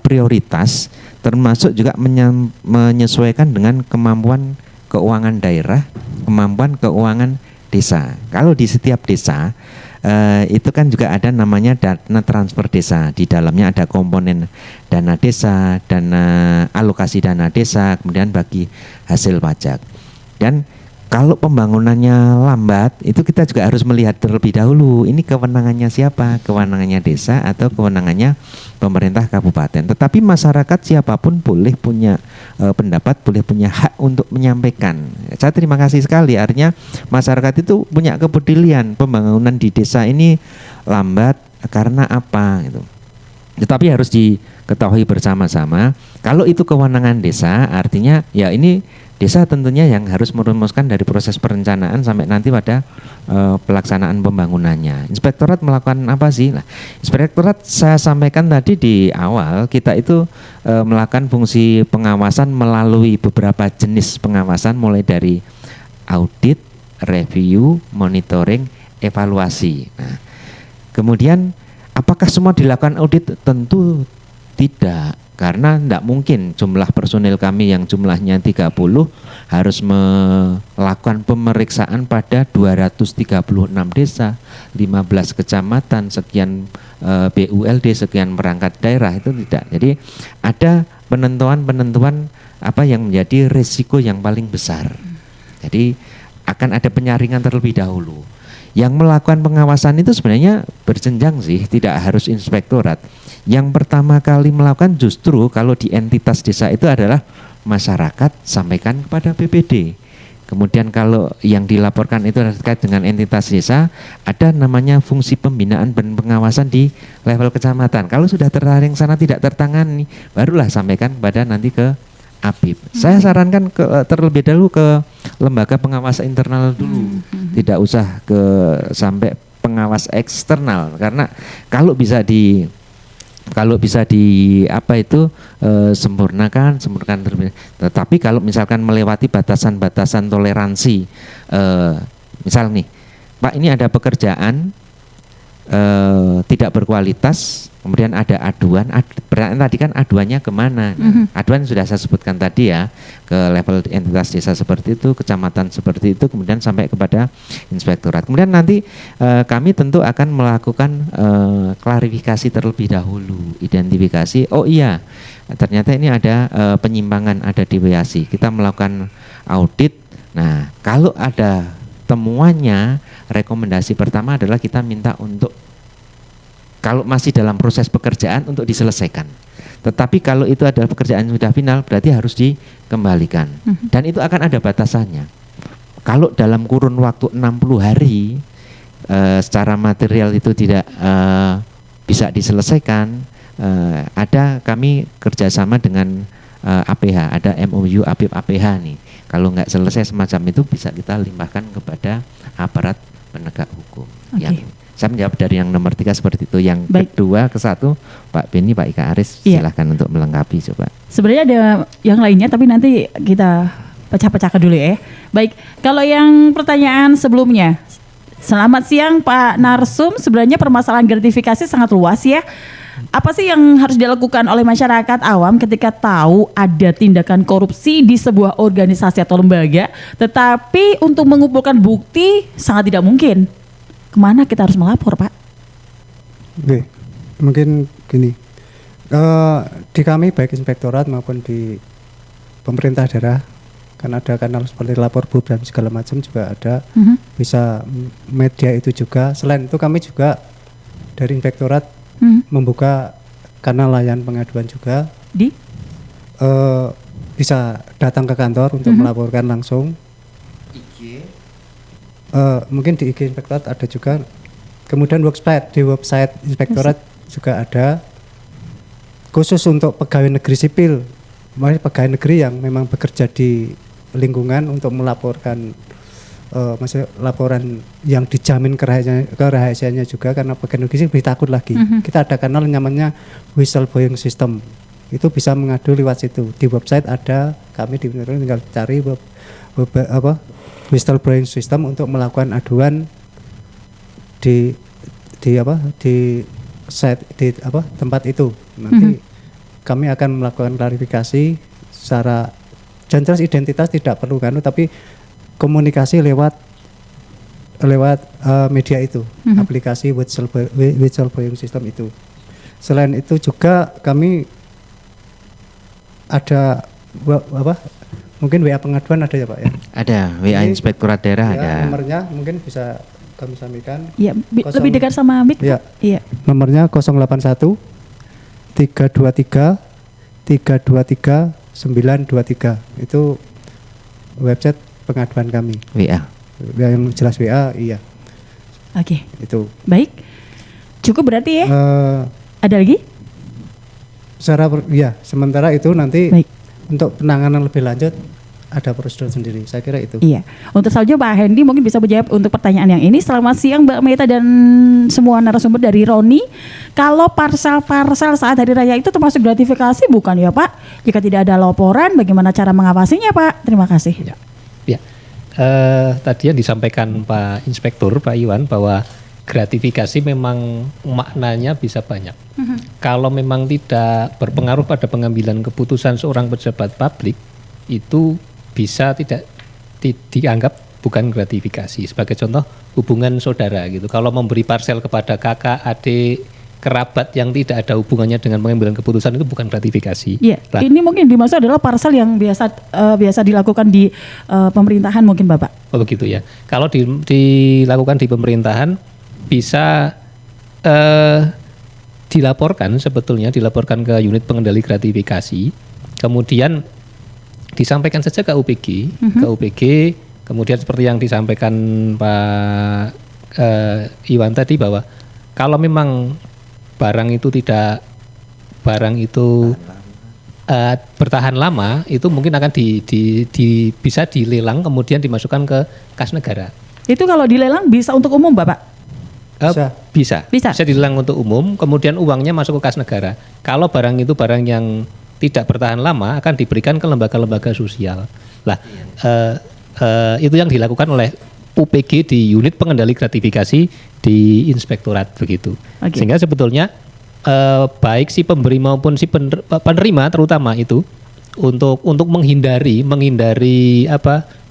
prioritas, termasuk juga menyesuaikan dengan kemampuan keuangan daerah, kemampuan keuangan desa. Kalau di setiap desa itu kan juga ada namanya dana transfer desa. Di dalamnya ada komponen dana desa, dana alokasi dana desa, kemudian bagi hasil pajak. Dan kalau pembangunannya lambat, itu kita juga harus melihat terlebih dahulu ini kewenangannya siapa, kewenangannya desa atau kewenangannya pemerintah kabupaten. Tetapi masyarakat siapapun boleh punya pendapat, boleh punya hak untuk menyampaikan. Saya terima kasih sekali, artinya masyarakat itu punya kepedulian pembangunan di desa ini lambat karena apa gitu. Tetapi harus diketahui bersama-sama, kalau itu kewenangan desa, artinya ya ini desa tentunya yang harus merumuskan dari proses perencanaan sampai nanti pada pelaksanaan pembangunannya. Inspektorat melakukan apa sih? Nah, inspektorat saya sampaikan tadi di awal, kita itu melakukan fungsi pengawasan melalui beberapa jenis pengawasan, mulai dari audit, review, monitoring, evaluasi. Nah, kemudian apakah semua dilakukan audit? Tentu tidak. Karena tidak mungkin jumlah personil kami yang jumlahnya 30 harus melakukan pemeriksaan pada 236 desa, 15 kecamatan, sekian BULD, sekian perangkat daerah, itu tidak. Jadi ada penentuan-penentuan apa yang menjadi risiko yang paling besar. Jadi akan ada penyaringan terlebih dahulu. Yang melakukan pengawasan itu sebenarnya berjenjang sih, tidak harus inspektorat. Yang pertama kali melakukan justru kalau di entitas desa itu adalah masyarakat, sampaikan kepada BPD. Kemudian kalau yang dilaporkan itu terkait dengan entitas desa, ada namanya fungsi pembinaan dan pengawasan di level kecamatan. Kalau sudah tertarik sana tidak tertangani, barulah sampaikan pada nanti ke APIP. Saya sarankan terlebih dahulu ke lembaga pengawas internal dulu, tidak usah ke sampai pengawas eksternal, karena kalau bisa di sempurnakan terlebih. Tetapi kalau misalkan melewati batasan-batasan toleransi, misal nih, Pak ini ada pekerjaan tidak berkualitas, kemudian ada aduan, berarti tadi kan aduannya kemana? Aduan sudah saya sebutkan tadi ya, ke level entitas desa seperti itu, kecamatan seperti itu, kemudian sampai kepada inspektorat. Kemudian nanti kami tentu akan melakukan klarifikasi terlebih dahulu, identifikasi, oh iya ternyata ini ada penyimpangan, ada deviasi. Kita melakukan audit. Nah kalau ada temuannya, rekomendasi pertama adalah kita minta untuk, kalau masih dalam proses pekerjaan, untuk diselesaikan. Tetapi kalau itu adalah pekerjaan sudah final, berarti harus dikembalikan. Dan itu akan ada batasannya. Kalau dalam kurun waktu 60 hari secara material itu tidak bisa diselesaikan, ada kami kerjasama dengan APH, ada MOU APIP APH nih. Kalau nggak selesai semacam itu bisa kita limpahkan kepada aparat penegak hukum. hukum. Yang saya menjawab dari yang nomor 3 seperti itu. Yang kedua ke 1 Pak Beni, Pak Ika Aris, silahkan untuk melengkapi coba. Sebenarnya ada yang lainnya tapi nanti kita pecah-pecahkan dulu ya. Baik, kalau yang pertanyaan sebelumnya. Selamat siang Pak Narsum, sebenarnya permasalahan gratifikasi sangat luas ya. Apa sih yang harus dilakukan oleh masyarakat awam ketika tahu ada tindakan korupsi di sebuah organisasi atau lembaga, tetapi untuk mengumpulkan bukti sangat tidak mungkin? Kemana kita harus melapor, Pak? Oke, mungkin gini, di kami baik inspektorat maupun di pemerintah daerah, kan ada kanal seperti lapor BUB dan segala macam juga ada, bisa media itu juga. Selain itu kami juga dari inspektorat membuka kanal layanan pengaduan juga. Bisa datang ke kantor untuk melaporkan langsung. Mungkin di IG inspektorat ada juga, kemudian di website inspektorat juga ada, khusus untuk pegawai negeri sipil, maksudnya pegawai negeri yang memang bekerja di lingkungan untuk melaporkan, maksudnya laporan yang dijamin kerahasiaannya juga, karena pegawai negeri sipil lebih takut lagi. Kita ada kanal namanya whistleblowing system, itu bisa mengadu lewat situ. Di website ada, kami di tinggal cari whistleblowing system untuk melakukan aduan di tempat itu. Nanti kami akan melakukan klarifikasi secara jelas, identitas tidak perlu kan, tapi komunikasi lewat media itu, aplikasi whistleblowing system itu. Selain itu juga kami ada mungkin WA pengaduan ada ya Pak ya? Ada, WA ini, Inspektorat Daerah ya, ada. Nomornya mungkin bisa kami sampaikan. Iya, lebih dekat sama mic. Ya. Iya. Nomornya 081 323 323 923. Itu website pengaduan kami. WA. Yang jelas WA, iya. Oke. Itu. Baik. Cukup berarti ya? Ada lagi? Sementara itu nanti Baik. untuk penanganan lebih lanjut ada prosedur sendiri. Saya kira itu. Iya. Untuk selanjutnya Pak Hendy mungkin bisa menjawab untuk pertanyaan yang ini. Selamat siang Mbak Meta dan semua narasumber dari Roni. Kalau parsel-parsel saat hari raya itu termasuk gratifikasi bukan ya Pak? Jika tidak ada laporan, bagaimana cara mengawasinya Pak? Terima kasih. Ya. Tadi yang disampaikan Pak Inspektur, Pak Iwan, bahwa gratifikasi memang maknanya bisa banyak. Kalau memang tidak berpengaruh pada pengambilan keputusan seorang pejabat publik, itu bisa tidak dianggap bukan gratifikasi. Sebagai contoh, hubungan saudara gitu. Kalau memberi parsel kepada kakak, adik, kerabat yang tidak ada hubungannya dengan pengambilan keputusan itu bukan gratifikasi. Iya. Ini mungkin dimaksud adalah parsel yang biasa dilakukan di pemerintahan mungkin Bapak. Oh begitu ya. Kalau dilakukan di pemerintahan bisa dilaporkan ke unit pengendali gratifikasi, kemudian disampaikan saja ke UPG, kemudian seperti yang disampaikan Pak Iwan tadi, bahwa kalau memang barang itu bertahan lama, itu mungkin akan bisa dilelang kemudian dimasukkan ke kas negara. Itu kalau dilelang bisa untuk umum Bapak? Bisa dilelang untuk umum, kemudian uangnya masuk ke kas negara. Kalau barang itu barang yang tidak bertahan lama akan diberikan ke lembaga-lembaga sosial. Lah, itu yang dilakukan oleh UPG di unit pengendali gratifikasi di inspektorat begitu. Okay. Sehingga sebetulnya baik si pemberi maupun si penerima terutama itu untuk menghindari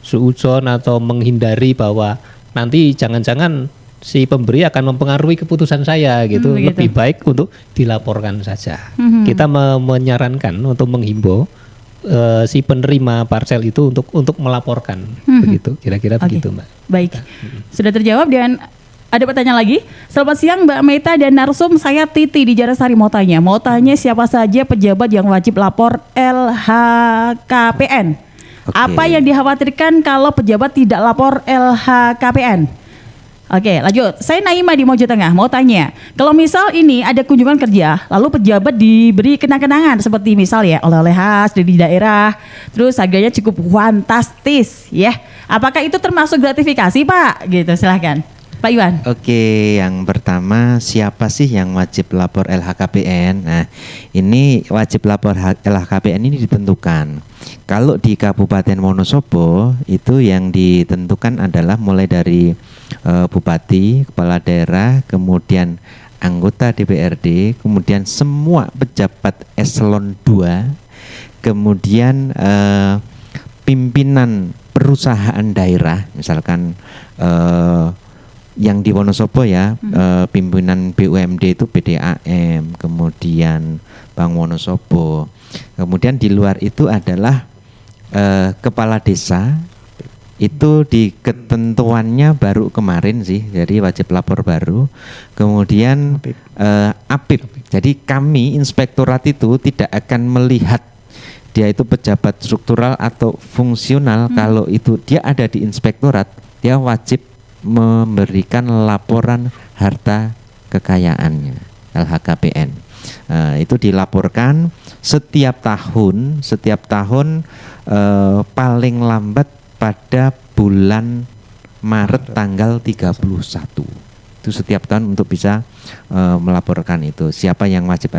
suudzon atau menghindari bahwa nanti jangan-jangan si pemberi akan mempengaruhi keputusan saya gitu. Lebih baik untuk dilaporkan saja. Kita menyarankan untuk menghimbau si penerima parsel itu untuk melaporkan begitu. Kira-kira begitu Mbak. Baik. Sudah terjawab. Dan ada pertanyaan lagi. Selamat siang Mbak Meta dan Narsum, saya Titi di Jarasari mau tanya siapa saja pejabat yang wajib lapor LHKPN? Apa yang dikhawatirkan kalau pejabat tidak lapor LHKPN? Oke, lanjut. Saya Naima di Mojo Tengah mau tanya, kalau misal ini ada kunjungan kerja, lalu pejabat diberi kenang-kenangan seperti misal ya oleh-oleh khas dari daerah, terus harganya cukup fantastis, ya. Apakah itu termasuk gratifikasi, Pak? Gitu, silahkan. Pak Iwan. Oke, yang pertama siapa sih yang wajib lapor LHKPN? Nah, ini wajib lapor LHKPN ini ditentukan. Kalau di Kabupaten Wonosobo itu yang ditentukan adalah mulai dari bupati, kepala daerah, kemudian anggota DPRD, kemudian semua pejabat eselon 2, kemudian pimpinan perusahaan daerah, misalkan yang di Wonosobo ya, pimpinan BUMD itu PDAM, kemudian Bank Wonosobo. Kemudian di luar itu adalah kepala desa, itu di ketentuannya baru kemarin sih, jadi wajib lapor baru. Kemudian APIP. Jadi kami inspektorat itu tidak akan melihat dia itu pejabat struktural atau fungsional. Kalau itu dia ada di inspektorat, dia wajib memberikan laporan harta kekayaannya, LHKPN. Itu dilaporkan setiap tahun paling lambat pada bulan Maret tanggal 31. Itu setiap tahun untuk bisa melaporkan itu. Siapa yang wajib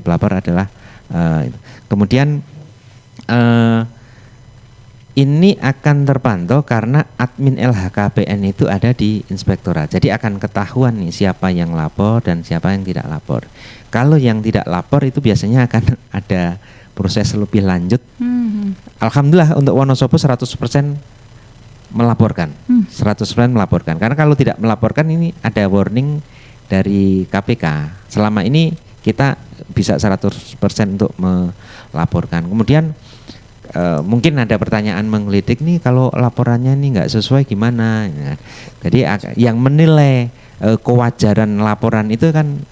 lapor adalah kemudian ini akan terpantau karena admin LHKPN itu ada di inspektorat. Jadi akan ketahuan nih siapa yang lapor dan siapa yang tidak lapor. Kalau yang tidak lapor itu biasanya akan ada proses lebih lanjut. Alhamdulillah untuk Wonosobo 100% melaporkan. 100% melaporkan. Karena kalau tidak melaporkan ini ada warning dari KPK. Selama ini kita bisa 100% untuk melaporkan. Kemudian mungkin ada pertanyaan menggelitik nih, kalau laporannya ini nggak sesuai gimana? Jadi yang menilai kewajaran laporan itu kan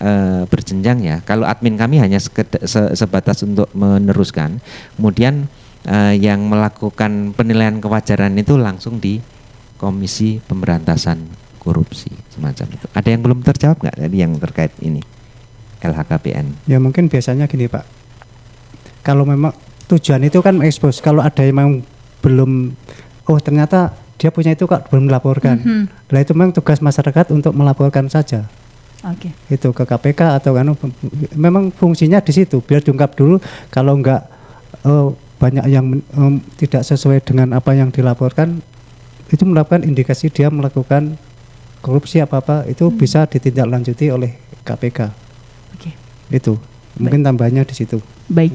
berjenjang ya. Kalau admin kami hanya sebatas untuk meneruskan. Kemudian yang melakukan penilaian kewajaran itu langsung di Komisi Pemberantasan Korupsi semacam itu. Ada yang belum terjawab nggak tadi yang terkait ini? LHKPN. Ya mungkin biasanya gini Pak, kalau memang tujuan itu kan ekspos, kalau ada yang memang belum, oh ternyata dia punya itu kok belum melaporkan, lah itu memang tugas masyarakat untuk melaporkan saja. Itu ke KPK atau kan, memang fungsinya di situ, biar diungkap dulu. Kalau enggak banyak yang tidak sesuai dengan apa yang dilaporkan, itu melakukan indikasi dia melakukan korupsi apa-apa, itu bisa ditindaklanjuti oleh KPK. Itu mungkin tambahnya di situ. Baik,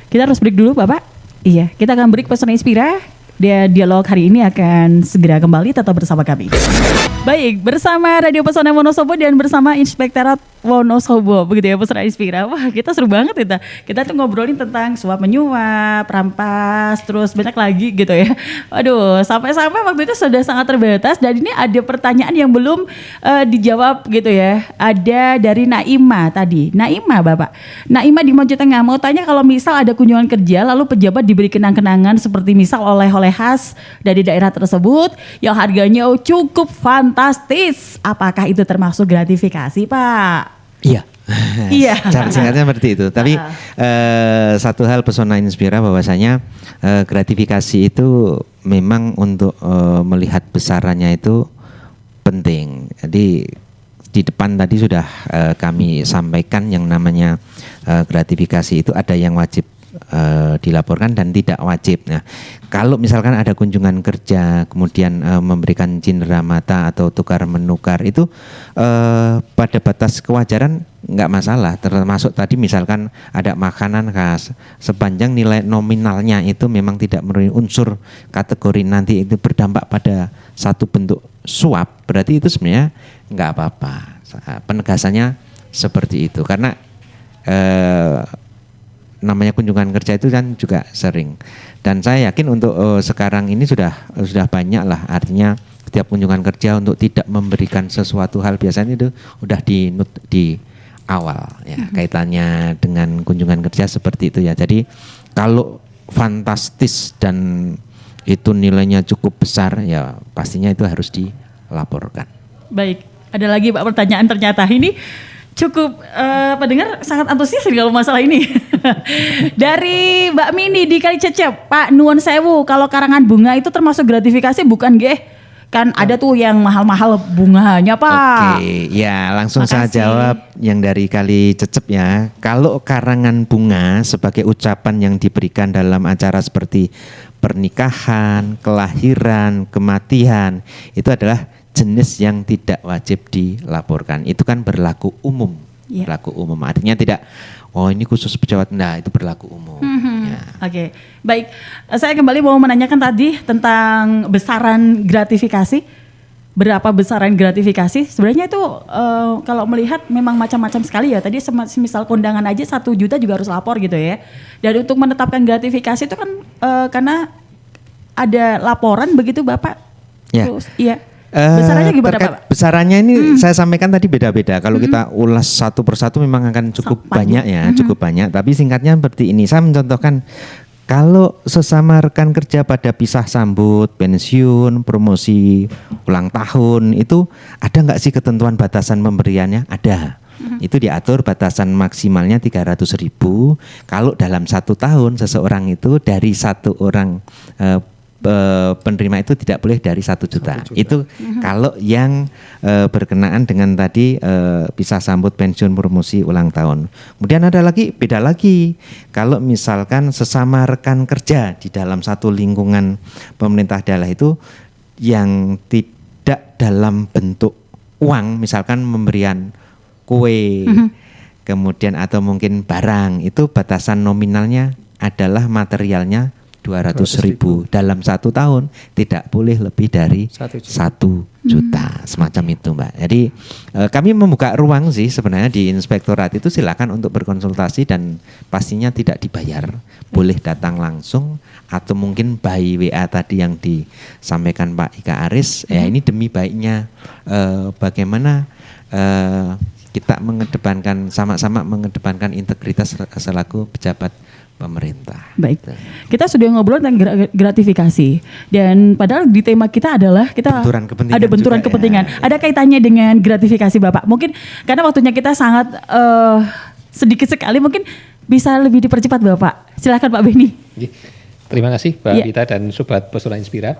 kita harus break dulu Bapak. Iya, kita akan break Pesona Inspira. Dialog hari ini akan segera kembali, tetap bersama kami. Baik, bersama Radio Pesona Wonosobo dan bersama Inspektorat Wonosobo, begitu ya Pesona Inspira. Wah, kita seru banget kita tuh ngobrolin tentang suap menyuap, rampas, terus banyak lagi gitu ya. Aduh, sampai-sampai waktu itu sudah sangat terbatas dan ini ada pertanyaan yang belum dijawab gitu ya. Ada dari Naima tadi. Naima Bapak. Naima di Mojo Tengah mau tanya, kalau misal ada kunjungan kerja lalu pejabat diberi kenang-kenangan seperti misal oleh-oleh khas dari daerah tersebut yang harganya cukup fantastis, apakah itu termasuk gratifikasi Pak? Iya. Iya. Cara singkatnya seperti itu. Tapi satu hal Pesona Inspira bahwasanya gratifikasi itu memang untuk melihat besarannya itu penting. Jadi di depan tadi sudah kami sampaikan yang namanya gratifikasi itu ada yang wajib dilaporkan dan tidak wajib. Nah, kalau misalkan ada kunjungan kerja kemudian memberikan cindera mata atau tukar menukar itu pada batas kewajaran nggak masalah. Termasuk tadi misalkan ada makanan khas, sepanjang nilai nominalnya itu memang tidak memenuhi unsur kategori nanti itu berdampak pada satu bentuk suap, berarti itu sebenarnya nggak apa-apa. Penegasannya seperti itu karena namanya kunjungan kerja itu kan juga sering, dan saya yakin untuk sekarang ini sudah banyak lah, artinya setiap kunjungan kerja untuk tidak memberikan sesuatu hal biasanya itu udah di awal ya, kaitannya dengan kunjungan kerja seperti itu ya. Jadi kalau fantastis dan itu nilainya cukup besar ya pastinya itu harus dilaporkan. Baik, ada lagi Pak pertanyaan, ternyata ini cukup pendengar sangat antusias kalau masalah ini. Dari Mbak Mini di Kali Cecep, Pak Nuwun Sewu, kalau karangan bunga itu termasuk gratifikasi bukan nggih? Kan ada tuh yang mahal-mahal bunganya Pak. Oke, ya langsung saya Makasih. jawab yang dari Kali Cecep ya. Kalau karangan bunga sebagai ucapan yang diberikan dalam acara seperti pernikahan, kelahiran, kematian, itu adalah jenis yang tidak wajib dilaporkan. Itu kan berlaku umum. Iya. Berlaku umum artinya tidak, oh ini khusus pejabat, nah itu berlaku umum. Ya. Oke, baik. Saya kembali mau menanyakan tadi tentang besaran gratifikasi. Berapa besaran gratifikasi? Sebenarnya itu kalau melihat memang macam-macam sekali ya. Tadi misal kondangan aja 1 juta juga harus lapor gitu ya. Dan untuk menetapkan gratifikasi itu kan karena ada laporan begitu Bapak. Ya. Terus, iya. Besarannya gimana terkait Pak? Besarannya ini saya sampaikan tadi beda-beda. Kalau kita ulas satu persatu memang akan cukup banyak ya, cukup banyak. Tapi singkatnya seperti ini. Saya mencontohkan kalau sesama rekan kerja pada pisah sambut, pensiun, promosi, ulang tahun itu ada nggak sih ketentuan batasan pemberiannya? Ada. Itu diatur batasan maksimalnya 300.000. Kalau dalam 1 tahun seseorang itu dari 1 orang penerima itu tidak boleh dari 1 juta. Itu kalau yang berkenaan dengan tadi pisah sambut, pensiun, promosi, ulang tahun. Kemudian ada lagi, beda lagi. Kalau misalkan sesama rekan kerja di dalam satu lingkungan pemerintah daerah itu yang tidak dalam bentuk uang, misalkan memberian kue, kemudian atau mungkin barang, itu batasan nominalnya adalah materialnya 200.000 dalam 1 tahun, tidak boleh lebih dari 1 juta, semacam itu Mbak. Jadi kami membuka ruang sih sebenarnya di inspektorat itu, silakan untuk berkonsultasi dan pastinya tidak dibayar, boleh datang langsung atau mungkin by WA tadi yang disampaikan Pak Ika Aris. Ya ini demi baiknya bagaimana kita mengedepankan, sama-sama mengedepankan integritas selaku pejabat pemerintah. Baik, kita sudah ngobrol tentang gratifikasi dan padahal di tema kita adalah kita benturan kepentingan ada benturan juga, kepentingan. ya. Ada kaitannya dengan gratifikasi Bapak. Mungkin karena waktunya kita sangat sedikit sekali, mungkin bisa lebih dipercepat Bapak. Silakan Pak Beni. Terima kasih Mbak Iya. Vita dan Sobat Pesona Inspira.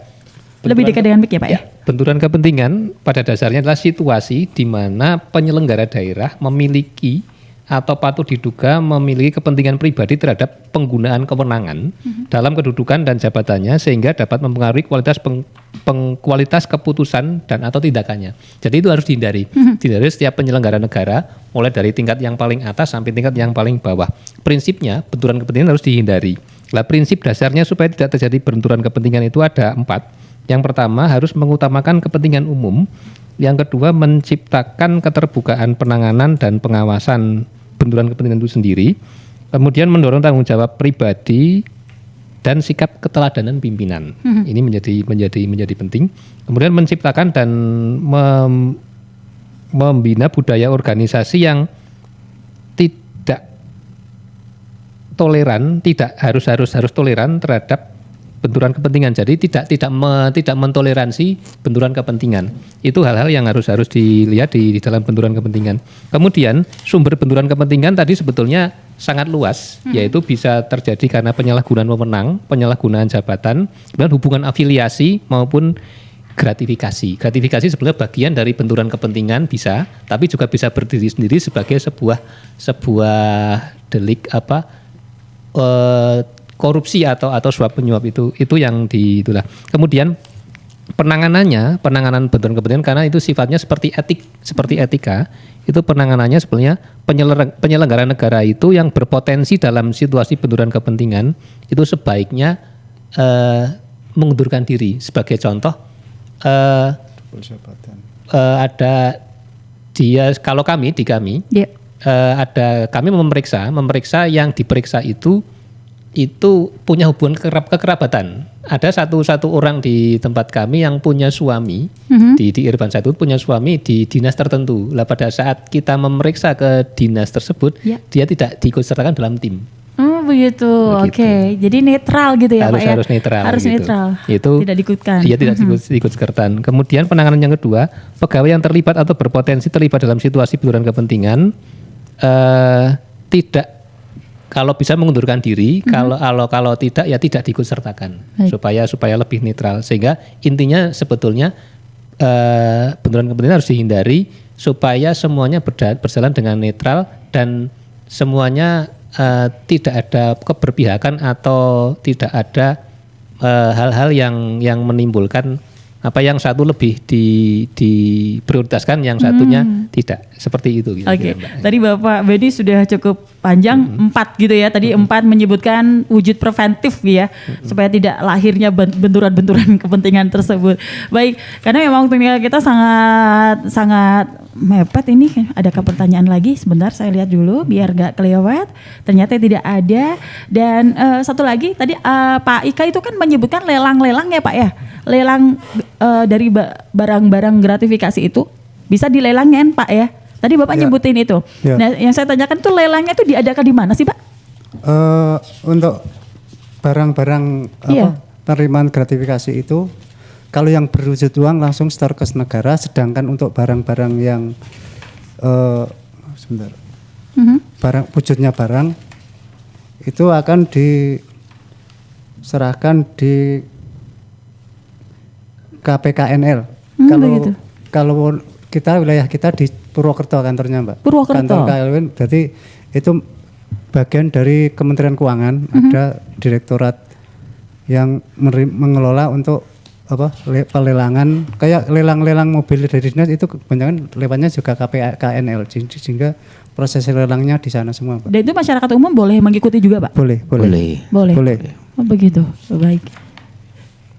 Lebih dekat dengan mic ya Pak ya. Benturan kepentingan pada dasarnya adalah situasi di mana penyelenggara daerah memiliki atau patut diduga memiliki kepentingan pribadi terhadap penggunaan kewenangan dalam kedudukan dan jabatannya sehingga dapat mempengaruhi kualitas keputusan dan atau tindakannya. Jadi itu harus dihindari. Dihindari setiap penyelenggara negara mulai dari tingkat yang paling atas sampai tingkat yang paling bawah. Prinsipnya benturan kepentingan harus dihindari. Nah, prinsip dasarnya supaya tidak terjadi benturan kepentingan itu ada 4. Yang pertama harus mengutamakan kepentingan umum. Yang kedua menciptakan keterbukaan penanganan dan pengawasan benturan kepentingan itu sendiri. Kemudian mendorong tanggung jawab pribadi dan sikap keteladanan pimpinan. Ini menjadi penting. Kemudian menciptakan dan membina budaya organisasi yang tidak toleran, tidak harus toleran terhadap benturan kepentingan. Jadi tidak mentoleransi benturan kepentingan. Itu hal-hal yang harus dilihat di dalam benturan kepentingan. Kemudian sumber benturan kepentingan tadi sebetulnya sangat luas, yaitu bisa terjadi karena penyalahgunaan wewenang, penyalahgunaan jabatan, dan hubungan afiliasi maupun gratifikasi. Gratifikasi sebenarnya bagian dari benturan kepentingan bisa, tapi juga bisa berdiri sendiri sebagai sebuah delik korupsi atau suap penyuap itu yang itulah. Kemudian penanganan benturan kepentingan karena itu sifatnya seperti etika, itu penanganannya sebenarnya penyelenggara negara itu yang berpotensi dalam situasi benturan kepentingan itu sebaiknya mengundurkan diri. Sebagai contoh ada dia, kalau kami ada kami memeriksa yang diperiksa itu punya hubungan kekerabatan. Ada satu orang di tempat kami yang punya suami di Irfan Said punya suami di dinas tertentu. Lah pada saat kita memeriksa ke dinas tersebut, dia tidak diikutsertakan dalam tim. Oh begitu. Oke. Jadi netral gitu ya Pak ya. Harus netral. Harus gitu. netral. Itu tidak diikutkan. Iya tidak diikutsertakan. Kemudian penanganan yang kedua, pegawai yang terlibat atau berpotensi terlibat dalam situasi benturan kepentingan tidak, kalau bisa mengundurkan diri, kalau tidak ya tidak diikutsertakan supaya lebih netral. Sehingga intinya sebetulnya benturan kepentingan harus dihindari supaya semuanya berjalan dengan netral dan semuanya tidak ada keberpihakan atau tidak ada hal-hal yang menimbulkan yang satu lebih diprioritaskan, yang satunya tidak, seperti itu. Oke. Tadi Bapak Beni sudah cukup panjang 4 gitu ya. Tadi 4 menyebutkan wujud preventif ya, supaya tidak lahirnya benturan-benturan kepentingan tersebut. Baik, karena memang waktu kita sangat mepet ini. Adakah pertanyaan lagi? Sebentar saya lihat dulu biar gak kelewat. Ternyata tidak ada. Dan satu lagi tadi Pak Ika itu kan menyebutkan lelang-lelang ya Pak ya. Lelang dari barang-barang gratifikasi itu bisa dilelangin Pak ya. Tadi Bapak nyebutin itu. Ya. Nah, yang saya tanyakan itu lelangnya itu diadakan di mana sih Pak? Untuk barang-barang penerimaan gratifikasi itu, kalau yang berwujud uang langsung setor ke negara, sedangkan untuk barang-barang yang barang wujudnya barang itu akan diserahkan di KPKNL. Kalau wilayah kita di Purwokerto kantornya Mbak. Purwokerto. Kantor KLWN, berarti itu bagian dari Kementerian Keuangan, ada direktorat yang mengelola untuk pelelangan, kayak lelang-lelang mobil dari dinas itu kebanyakan lewatnya juga KPKNL, sehingga proses lelangnya di sana semua Pak. Dan itu masyarakat umum boleh mengikuti juga Pak? Boleh. Oh begitu,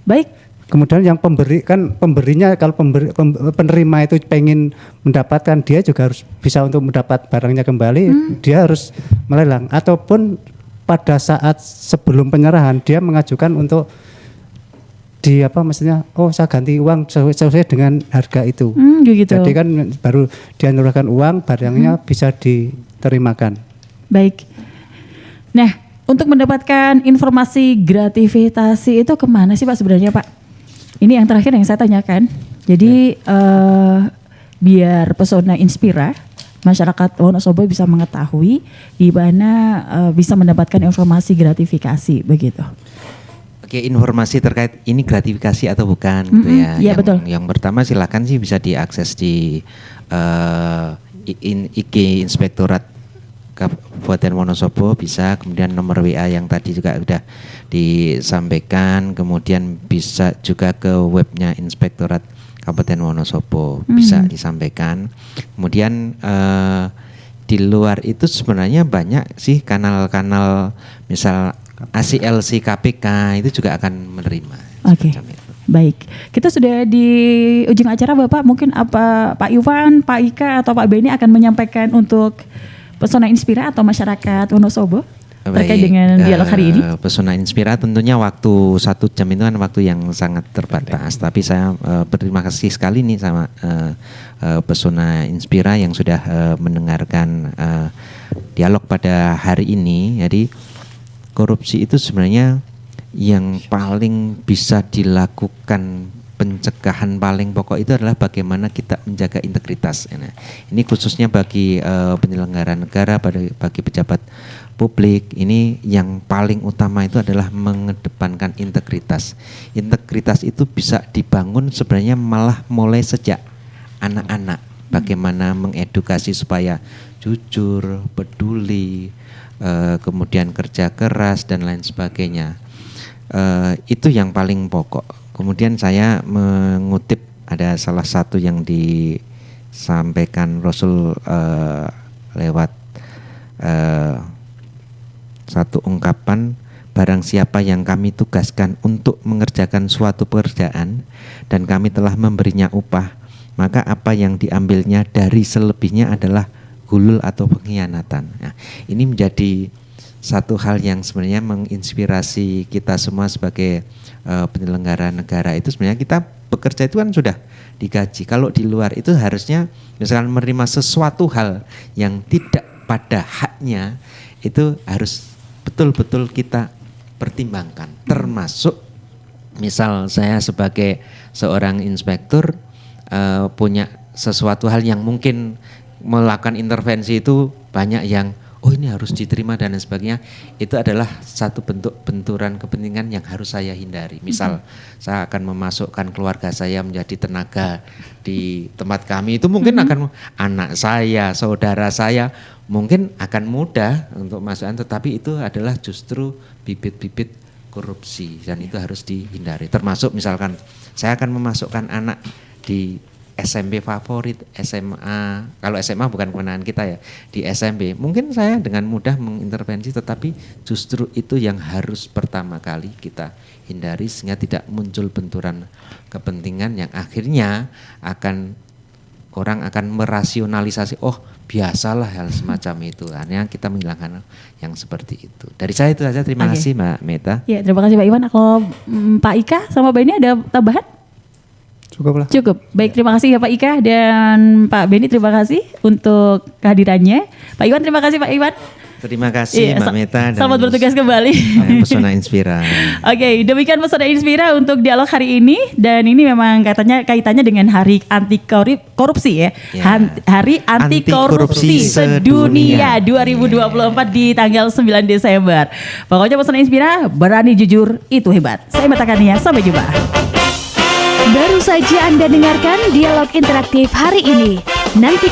baik. Kemudian yang pemberinya, kalau penerima itu pengen mendapatkan, dia juga harus bisa untuk mendapat barangnya kembali, dia harus melelang. Ataupun pada saat sebelum penyerahan dia mengajukan untuk saya ganti uang sesuai dengan harga itu. Gitu. Jadi kan baru dia menyerahkan uang, barangnya bisa diterimakan. Baik. Nah, untuk mendapatkan informasi gratifikasi itu kemana sih Pak sebenarnya Pak? Ini yang terakhir yang saya tanyakan. Jadi biar Pesona Inspira, masyarakat Wonosobo bisa mengetahui di mana bisa mendapatkan informasi gratifikasi begitu. Oke, informasi terkait ini gratifikasi atau bukan gitu ya. Iya betul. Yang pertama silakan sih bisa diakses di IG Inspektorat Kabupaten Wonosobo bisa, kemudian nomor WA yang tadi juga sudah disampaikan, kemudian bisa juga ke webnya Inspektorat Kabupaten Wonosobo bisa disampaikan. Kemudian di luar itu sebenarnya banyak sih kanal-kanal, misal ACLC KPK itu juga akan menerima. Oke. Baik, kita sudah di ujung acara Bapak, mungkin Pak Iwan, Pak Ika atau Pak Beni akan menyampaikan untuk Pesona Inspira atau masyarakat Wonosobo terkait dengan dialog hari ini. Pesona Inspira tentunya waktu 1 jam itu kan waktu yang sangat terbatas, tapi saya berterima kasih sekali nih sama Pesona Inspira yang sudah mendengarkan dialog pada hari ini. Jadi korupsi itu sebenarnya yang paling bisa dilakukan, pencegahan paling pokok itu adalah bagaimana kita menjaga integritas. Nah, ini khususnya bagi penyelenggara negara, bagi pejabat publik, ini yang paling utama itu adalah mengedepankan integritas. Integritas itu bisa dibangun sebenarnya malah mulai sejak anak-anak. Bagaimana mengedukasi supaya jujur, peduli, kemudian kerja keras dan lain sebagainya. Itu yang paling pokok. Kemudian saya mengutip ada salah satu yang disampaikan Rasul lewat satu ungkapan, barang siapa yang kami tugaskan untuk mengerjakan suatu pekerjaan dan kami telah memberinya upah, maka apa yang diambilnya dari selebihnya adalah gulul atau pengkhianatan. Nah, ini menjadi satu hal yang sebenarnya menginspirasi kita semua sebagai penyelenggara negara. Itu sebenarnya kita bekerja itu kan sudah digaji. Kalau di luar itu harusnya misalkan menerima sesuatu hal yang tidak pada haknya, itu harus betul-betul kita pertimbangkan. Termasuk misal saya sebagai seorang inspektur punya sesuatu hal yang mungkin melakukan intervensi itu banyak yang oh ini harus diterima dan lain sebagainya, itu adalah satu bentuk benturan kepentingan yang harus saya hindari. Misal saya akan memasukkan keluarga saya menjadi tenaga di tempat kami, itu mungkin akan anak saya, saudara saya mungkin akan mudah untuk masukkan, tetapi itu adalah justru bibit-bibit korupsi dan itu harus dihindari. Termasuk misalkan saya akan memasukkan anak di SMP favorit, SMA, kalau SMA bukan kewenangan kita ya, di SMP mungkin saya dengan mudah mengintervensi, tetapi justru itu yang harus pertama kali kita hindari sehingga tidak muncul benturan kepentingan yang akhirnya orang akan merasionalisasi, oh biasalah hal semacam itu, hanya kita menghilangkan yang seperti itu. Dari saya itu saja, terima kasih Mbak Meta. Ya, terima kasih Pak Iwan. Kalau Pak Ika sama Beni ada tambahan? Cukup lah. Cukup. Baik, terima kasih ya Pak Ika dan Pak Beni, terima kasih untuk kehadirannya. Pak Iwan, terima kasih Pak Iwan. Terima kasih Mbak Meta. Dan selamat bertugas kembali. Pesona Inspira. Oke, demikian Pesona Inspira untuk dialog hari ini, dan ini memang katanya kaitannya dengan Hari Anti Korupsi ya. Hari Anti Korupsi Sedunia 2024 di tanggal 9 Desember. Pokoknya Pesona Inspira, berani jujur itu hebat. Saya Meta Kania, sampai jumpa. Baru saja Anda dengarkan dialog interaktif hari ini. Nantikan